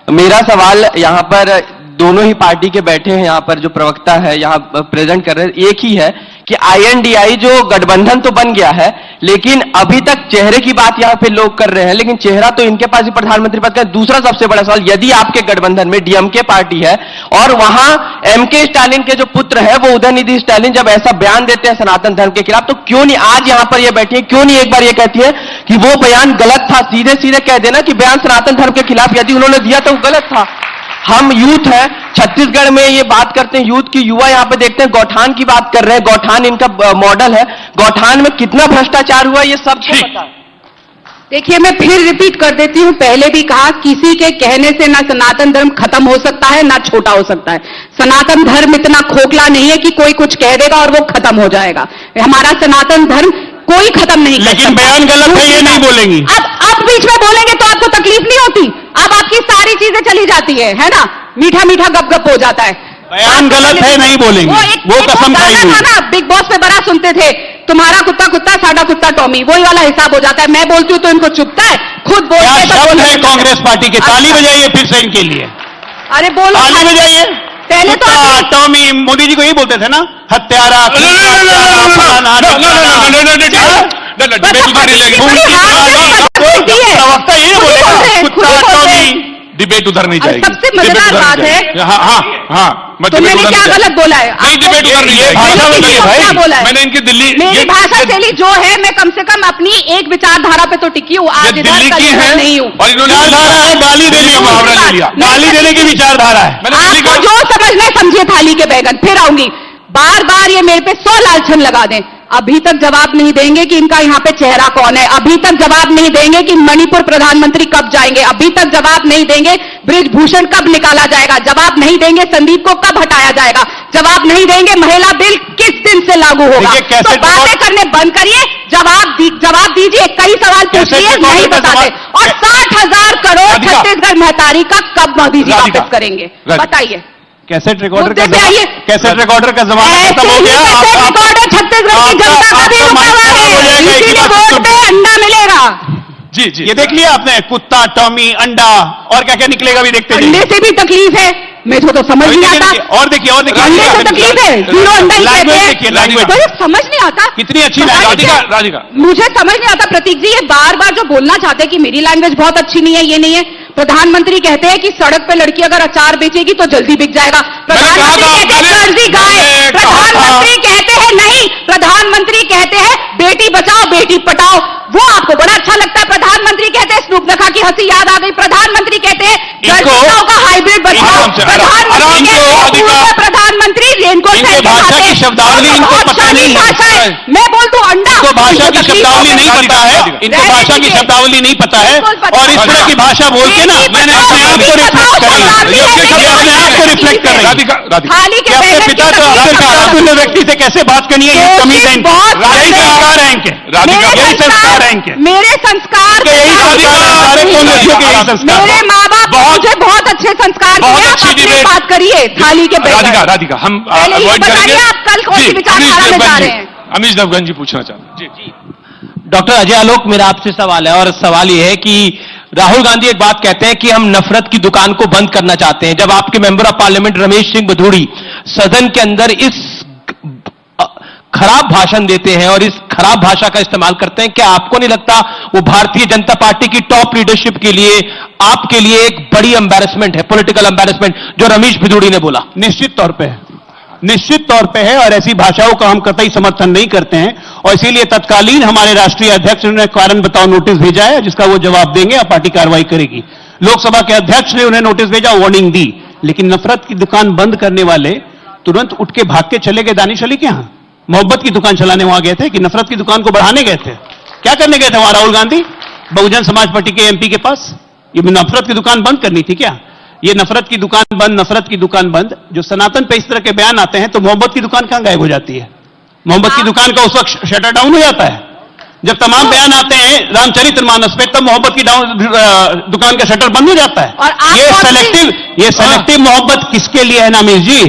मेरा सवाल यहाँ पर दोनों ही पार्टी के बैठे हैं, यहाँ पर जो प्रवक्ता है यहाँ प्रेजेंट कर रहे हैं, एक ही है कि आईएनडीआई जो गठबंधन तो बन गया है, लेकिन अभी तक चेहरे की बात यहाँ पे लोग कर रहे हैं, लेकिन चेहरा तो इनके पास ही प्रधानमंत्री पद का। दूसरा सबसे बड़ा सवाल, यदि आपके गठबंधन में डीएमके पार्टी है और वहां एमके स्टालिन के जो पुत्र है वो उदयनिधि स्टालिन जब ऐसा बयान देते हैं सनातन धर्म के खिलाफ, तो क्यों नहीं आज यहाँ पर ये बैठी है, क्यों नहीं एक बार ये कहती है कि वो बयान गलत था? सीधे सीधे कह देना कि बयान सनातन धर्म के खिलाफ यदि उन्होंने दिया तो वो गलत था। हम यूथ है, छत्तीसगढ़ में ये बात करते हैं यूथ की, युवा यहाँ पे देखते हैं गौठान की बात कर रहे हैं, गौठान इनका मॉडल है, गौठान में कितना भ्रष्टाचार हुआ ये सबको पता है। देखिए, मैं फिर रिपीट कर देती हूं, पहले भी कहा, किसी के कहने से ना सनातन धर्म खत्म हो सकता है ना छोटा हो सकता है। सनातन धर्म इतना खोखला नहीं है कि कोई कुछ कह देगा और वो खत्म हो जाएगा। हमारा सनातन धर्म कोई खत्म नहीं कर सकता। लेकिन बयान गलत है, ये नहीं बोलेंगी। अब बीच में बोलेंगे तो आपको तकलीफ नहीं होती? अब आपकी सारी चीजें चली जाती है ना, मीठा मीठा गप गप हो जाता है। बयान गलत है, नहीं बोलेंगे, वो कसम खाई हुई। ना बिग बॉस में बड़ा सुनते थे, तुम्हारा कुत्ता कुत्ता, साडा कुत्ता टॉमी, वही वाला हिसाब हो जाता है। मैं बोलती हूँ तो इनको चुपता है, खुद बोलते शब्द है कांग्रेस पार्टी के। ताली बजाइए फिर से इनके लिए। अरे बोलो, ताली बजाइए। पहले तो टॉमी, मोदी जी को यही बोलते थे ना, हत्यारा। प्रवक्ता यही बोलेगा, कुत्ता टॉमी। डिबेट उधर नहीं जाएगी। सबसे मजेदार बात है, हाँ, तो मैंने क्या गलत बोला है? नहीं, डिबेट उधर नहीं जाएगी। क्या बोला है? मैंने इनकी दिल्ली, मेरी भाषा शैली जो है, मैं कम से कम अपनी एक विचारधारा पे तो टिकी हूँ, आज इधर कल नहीं हूँ। और इन्होंने विचारधारा है, गाली देने मुहावरा ले लिया। गाली देने की विचारधारा है। आपको जो समझना समझिए, थाली के बैगन। फिर आऊंगी, बार बार ये मेरे पे 100 लालछन लगा दें, अभी तक जवाब नहीं देंगे कि इनका यहाँ पे चेहरा कौन है, अभी तक जवाब नहीं देंगे कि मणिपुर प्रधानमंत्री कब जाएंगे, अभी तक जवाब नहीं देंगे बृजभूषण कब निकाला जाएगा, जवाब नहीं देंगे संदीप को कब हटाया जाएगा, जवाब नहीं देंगे महिला बिल किस दिन से लागू होगा। तो बातें करने बंद करिए, जवाब दीजिए। कई सवाल पूछिए, नहीं बताते। और 60,000 करोड़ छत्तीसगढ़ महतारी का कब मोदी जी वापस करेंगे, बताइए। कैसेट रिकॉर्डर का जमाना खत्म हो गया। छत्तीसगढ़ की जनता का भी रुका हुआ है, इसीलिए वोट पे अंडा मिलेगा। जी जी ये देख लिया आपने, कुत्ता, टॉमी, अंडा और क्या क्या निकलेगा भी देखते अंडे जाइए। से भी तकलीफ है, मुझे तो समझ नहीं आता। और देखिए अंडे से तकलीफ है, जीरो अंडा ही कहते हैं। देखिए, लैंग्वेज मुझे समझ नहीं आता कितनी अच्छी पता नहीं लैंग्वेज। क्या- राधिका मुझे समझ नहीं आता प्रतीक जी, ये बार बार जो बोलना चाहते हैं कि मेरी लैंग्वेज बहुत अच्छी नहीं है, ये नहीं है। प्रधानमंत्री कहते हैं कि सड़क पे लड़की अगर अचार बेचेगी तो जल्दी बिक जाएगा। प्रधानमंत्री कहते हैं कर्जी गाय, प्रधानमंत्री कहते हैं नहीं, प्रधानमंत्री कहते हैं बेटी बचाओ बेटी पटाओ, वो आपको बड़ा अच्छा लगता है। प्रधानमंत्री कहते हैं स्नूप नखा की हंसी याद आ गई। प्रधानमंत्री कहते हैं गर्ल्स का हाइब्रिड बचाओ। प्रधानमंत्री कहते हैं पूर्व प्रधानमंत्री रेनकोट इनके भाषा की शब्दावली इनको पता नहीं है। मैं बोल दूं अंडा, इनको भाषा की शब्दावली नहीं पता है, इनको भाषा की शब्दावली नहीं पता है, और इस तरह की भाषा बोल के ना मैंने अपने आप को रिफ्लेक्ट कर रही हूं, अपने आप को रिफ्लेक्ट कर रही हूं। राधिका राधिका थाली के अपने पहले पिता तो आपने कहा तुल्य व्यक्ति से कैसे बात करनी है, ये कमी है इनकी। यही संस्कार है इनके, यही संस्कार है इनके, मेरे संस्कार यही संस्कार है सारे कांग्रेसियों के, यही संस्कार। मेरे माँ बाप मुझे बहुत अच्छे संस्कार बहुत दिए। आप अच्छी अपनी डिबेट। बात करिए थाली के पहले। राधिका राधिका हम पहले ये अवॉइड बताइए करेंगे। आप कल कौन सी जी, विचारधारा अमीश में जा देवगन रहे जी, हैं? अमीश देवगन जी पूछना चाहते हैं। जी डॉक्टर अजय आलोक, मेरा आपसे सवाल है और सवाल यह है कि राहुल गांधी एक बात कहते हैं कि हम नफरत की दुकान को बंद करना चाहते हैं। जब आपके member of parliament Ramesh Singh Bhadauri सदन के अंदर इस खराब भाषण देते हैं और इस खराब भाषा का इस्तेमाल करते हैं, क्या आपको नहीं लगता वो भारतीय जनता पार्टी की टॉप लीडरशिप के लिए, आपके लिए एक बड़ी एम्बैरेसमेंट है, पॉलिटिकल एम्बैरेसमेंट, जो रमेश भदौड़ी ने बोला? निश्चित तौर पे है, निश्चित तौर पे है, और ऐसी भाषाओं का हम कतई समर्थन नहीं करते हैं। और इसीलिए तत्कालीन हमारे राष्ट्रीय अध्यक्ष ने कारण बताओ नोटिस भेजा है, जिसका वो जवाब देंगे और पार्टी कार्रवाई करेगी। लोकसभा के अध्यक्ष ने उन्हें नोटिस भेजा, वार्निंग दी, लेकिन नफरत की दुकान बंद करने वाले तुरंत उठ के भाग के चले गए दानिश अली के यहां। मोहब्बत की दुकान चलाने वहां गए थे कि नफरत की दुकान को बढ़ाने गए थे? क्या करने गए थे वहां राहुल गांधी? बहुजन समाज पार्टी के एमपी के पास ये नफरत की दुकान बंद करनी थी क्या? ये नफरत की दुकान बंद, नफरत की दुकान बंद, जो सनातन पे इस तरह के बयान आते हैं तो मोहब्बत की दुकान कहां गायब हो जाती है? मोहब्बत की दुकान का उस वक्त शटर डाउन हो जाता है जब तमाम बयान आते हैं रामचरितमानस पे, तब मोहब्बत की दुकान का शटर बंद हो जाता है। और आप ये सेलेक्टिव मोहब्बत किसके लिए है ना अमीश जी,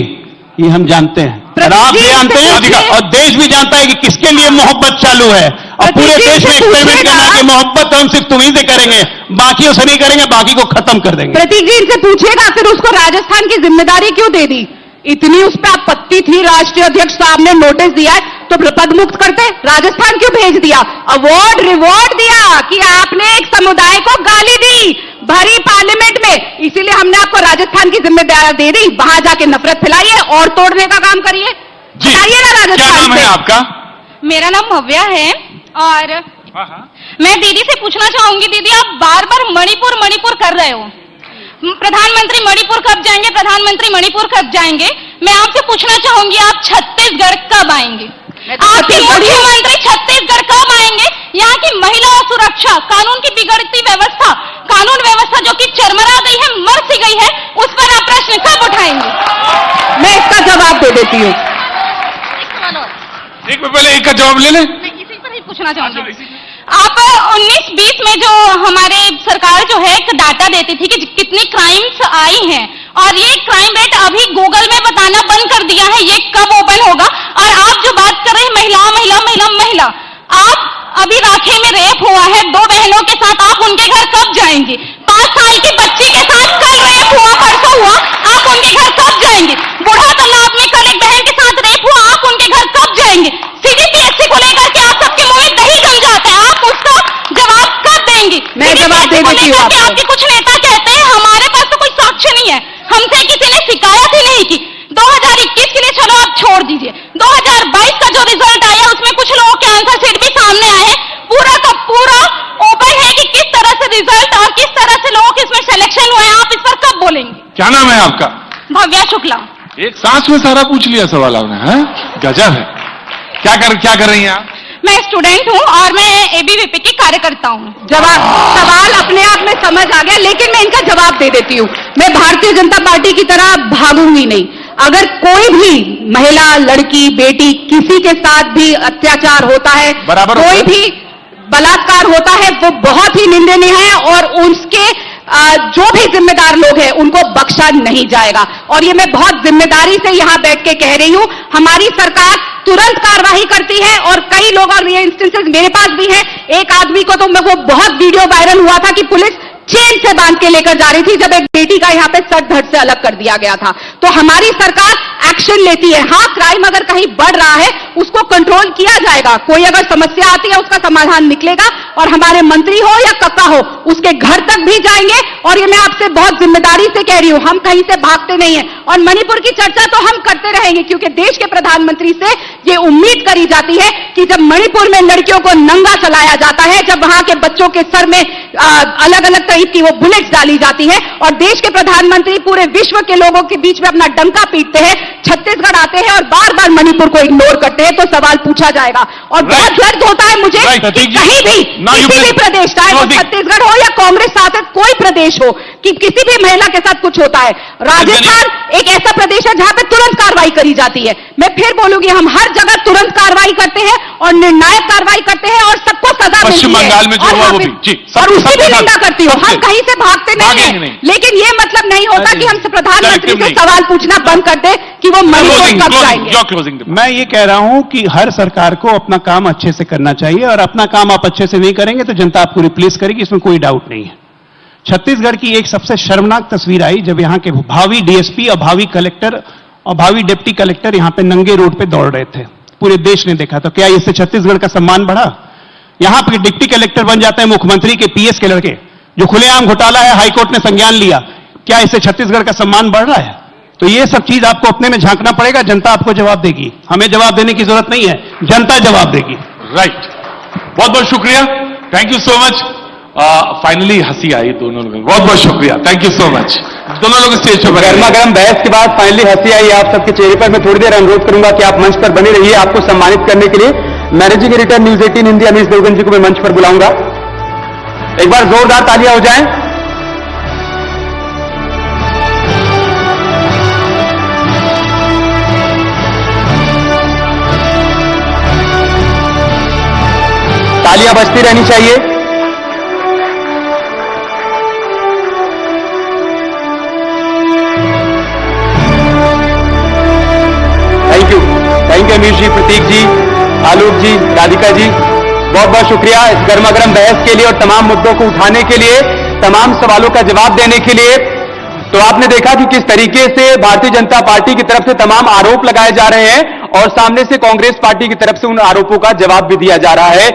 ये हम जानते हैं और आप भी जानते हैं और देश भी जानता है कि किसके लिए मोहब्बत चालू है। और पूरे देश में एक्सपेरिमेंट करना कि मोहब्बत हम सिर्फ तुम्हीं से करेंगे, बाकियों से नहीं करेंगे, बाकी को खत्म कर देंगे। प्रतीक जी इनसे पूछिएगा फिर उसको राजस्थान की जिम्मेदारी क्यों दे दी? इतनी उस पर आपत्ति थी, राष्ट्रीय अध्यक्ष साहब ने नोटिस दिया है तो पद मुक्त करते, राजस्थान क्यों भेज दिया? अवार्ड रिवॉर्ड दिया कि आपने एक समुदाय को गाली दी भरी पार्लियामेंट में, इसीलिए हमने आपको राजस्थान की जिम्मेदारी दे दी। वहां जाके नफरत फैलाइए और तोड़ने का काम करिए, बताइए ना क्या राजस्थान नाम है से। आपका? मेरा नाम भव्या है और मैं दीदी से पूछना चाहूंगी, दीदी आप बार बार मणिपुर मणिपुर कर रहे हो, प्रधानमंत्री मणिपुर कब जाएंगे, प्रधानमंत्री मणिपुर कब जाएंगे? मैं आपसे पूछना चाहूंगी आप छत्तीसगढ़ कब आएंगे? आपके मुख्यमंत्री छत्तीसगढ़ कब आएंगे? यहाँ की महिला सुरक्षा, कानून की बिगड़ती व्यवस्था, कानून व्यवस्था जो कि चरमरा गई है, मर सी गई है, उस पर आप प्रश्न कब उठाएंगे? मैं इसका जवाब दे देती हूँ। एक मिनट पहले एक का जवाब ले लें। मैं इसी पर ही पूछना चाहूंगी। आप 19-20 में जो हमारे सरकार जो है एक डाटा देती थी कि कितनी क्राइम्स आई हैं, और ये क्राइम रेट अभी गूगल में बताना बंद कर दिया है, ये कब ओपन होगा? और आप जो बात कर रहे हैं महिला महिला महिला महिला, आप अभी राखे में रेप हुआ है 2 बहनों के साथ, आप उनके घर कब जाएंगे? 5 साल की बच्ची के साथ कल रेप हुआ, परसों हुआ, आप उनके घर कब जाएंगे? बूढ़ा तालाब में कल एक बहन के साथ रेप हुआ, आप उनके घर कब जाएंगे? सीजीपीएससी को लेकर के आप सबके मुंह में दही जम जाता है, आप उसका जवाब कब देंगे? मैं जवाब दे देती हूँ आपको। आपके कुछ नेता कहते हैं हमारे पास तो कोई साक्ष्य नहीं है, हमसे किसी ने शिकायत ही नहीं की। 2021 के लिए चलो आप छोड़ दीजिए, 2022 का जो रिजल्ट आया उसमें कुछ लोगों के आंसर शीट भी सामने आए हैं, पूरा का पूरा ओपन है कि किस तरह से रिजल्ट और किस तरह से लोगों के इसमें सिलेक्शन हुए हैं, आप इस पर कब बोलेंगे? क्या नाम है आपका? भव्या शुक्ला। एक सांस में सारा पूछ लिया सवाल आपने, हैं? गजब है। क्या कर रही हैं आप? मैं स्टूडेंट हूँ और मैं एबीवीपी की कार्यकर्ता हूँ। सवाल अपने आप में समझ आ गया, लेकिन मैं इनका जवाब दे देती हूँ। मैं भारतीय जनता पार्टी की तरह भागूंगी नहीं। अगर कोई भी महिला, लड़की, बेटी, किसी के साथ भी अत्याचार होता है, बराबर कोई भी बलात्कार होता है, वो बहुत ही निंदनीय है और उसके जो भी जिम्मेदार लोग हैं उनको बख्शा नहीं जाएगा। और ये मैं बहुत जिम्मेदारी से यहां बैठ के कह रही हूं, हमारी सरकार तुरंत कार्रवाई करती है। और कई लोग, और ये इंस्टेंसेस मेरे पास भी हैं, एक आदमी को तो वो बहुत वीडियो वायरल हुआ था कि पुलिस चेन से बांध के लेकर जा रही थी, जब एक बेटी का यहाँ पे सर धड़ से अलग कर दिया गया था। तो हमारी सरकार एक्शन लेती है। हाँ, क्राइम अगर कहीं बढ़ रहा है उसको कंट्रोल किया जाएगा, कोई अगर समस्या आती है उसका समाधान निकलेगा, और हमारे मंत्री हो या कक्का हो उसके घर तक भी जाएंगे। और ये मैं आपसे बहुत जिम्मेदारी से कह रही हूं, हम कहीं से भागते नहीं है। और मणिपुर की चर्चा तो हम करते रहेंगे, क्योंकि देश के प्रधानमंत्री से ये उम्मीद करी जाती है कि जब मणिपुर में लड़कियों को नंगा चलाया जाता है, जब वहां के बच्चों के सर में अलग अलग टाइप की वो बुलेट्स डाली जाती है, और देश के प्रधानमंत्री पूरे विश्व के लोगों के बीच में अपना डंका पीटते हैं, छत्तीसगढ़ आते हैं और बार बार मणिपुर को इग्नोर करते हैं, तो सवाल पूछा जाएगा। और बहुत दर्द होता है मुझे कि कहीं भी किसी भी प्रदेश, चाहे वो छत्तीसगढ़ हो या कांग्रेस शासित कोई प्रदेश हो, कि किसी भी महिला के साथ कुछ होता है। राजस्थान एक ऐसा प्रदेश है जहां पे तुरंत कार्रवाई करी जाती है। मैं फिर बोलूंगी, हम हर जगह तुरंत कार्रवाई करते हैं और निर्णायक कार्रवाई करते हैं और सबको सजा मिलती है। पश्चिम बंगाल में जो हुआ वो भी, जी, और उसकी भी निंदा करती हूँ। हम कहीं से भागते नहीं हैं, लेकिन ये मतलब नहीं होता कि हम प्रधानमंत्री से सवाल पूछना बंद कर दे कि वो मणिपुर कब जाएंगे। मैं ये कह रहा हूं कि हर सरकार को अपना काम अच्छे से करना चाहिए, और अपना काम आप अच्छे से नहीं करेंगे तो जनता आपको रिप्लेस करेगी, इसमें कोई डाउट नहीं है। छत्तीसगढ़ की एक सबसे शर्मनाक तस्वीर आई जब यहां के भावी डीएसपी और भावी कलेक्टर और भावी डिप्टी कलेक्टर यहां पे नंगे रोड पे दौड़ रहे थे। पूरे देश ने देखा। तो क्या इससे छत्तीसगढ़ का सम्मान बढ़ा? यहां पे डिप्टी कलेक्टर बन जाते हैं मुख्यमंत्री के पीएस के लड़के, जो खुलेआम घोटाला है, हाईकोर्ट ने संज्ञान लिया। क्या इससे छत्तीसगढ़ का सम्मान बढ़ रहा है? तो ये सब चीज आपको अपने में झांकना पड़ेगा। जनता आपको जवाब देगी, हमें जवाब देने की जरूरत नहीं है, जनता जवाब देगी। राइट, बहुत बहुत शुक्रिया, thank you so much. Finally हंसी आई दोनों लोगों को, बहुत बहुत शुक्रिया, थैंक यू सो मच। दोनों लोग स्टेज पर गर्मा गर्म बहस के बाद फाइनली हंसी आई आप सबके चेहरे पर। मैं थोड़ी देर अनुरोध करूंगा कि आप मंच पर बने रहिए। आपको सम्मानित करने के लिए managing editor news 18 Hindi Amish Devgan ji को मैं मंच पर बुलाऊंगा। एक बार जोरदार तालियां हो जाएं। तालियां बजती रहनी चाहिए। थैंक यू अमीश जी, प्रतीक जी, आलोक जी, राधिका जी, बहुत बहुत शुक्रिया इस गर्मागर्म बहस के लिए और तमाम मुद्दों को उठाने के लिए, तमाम सवालों का जवाब देने के लिए। तो आपने देखा कि किस तरीके से भारतीय जनता पार्टी की तरफ से तमाम आरोप लगाए जा रहे हैं और सामने से कांग्रेस पार्टी की तरफ से उन आरोपों का जवाब भी दिया जा रहा है।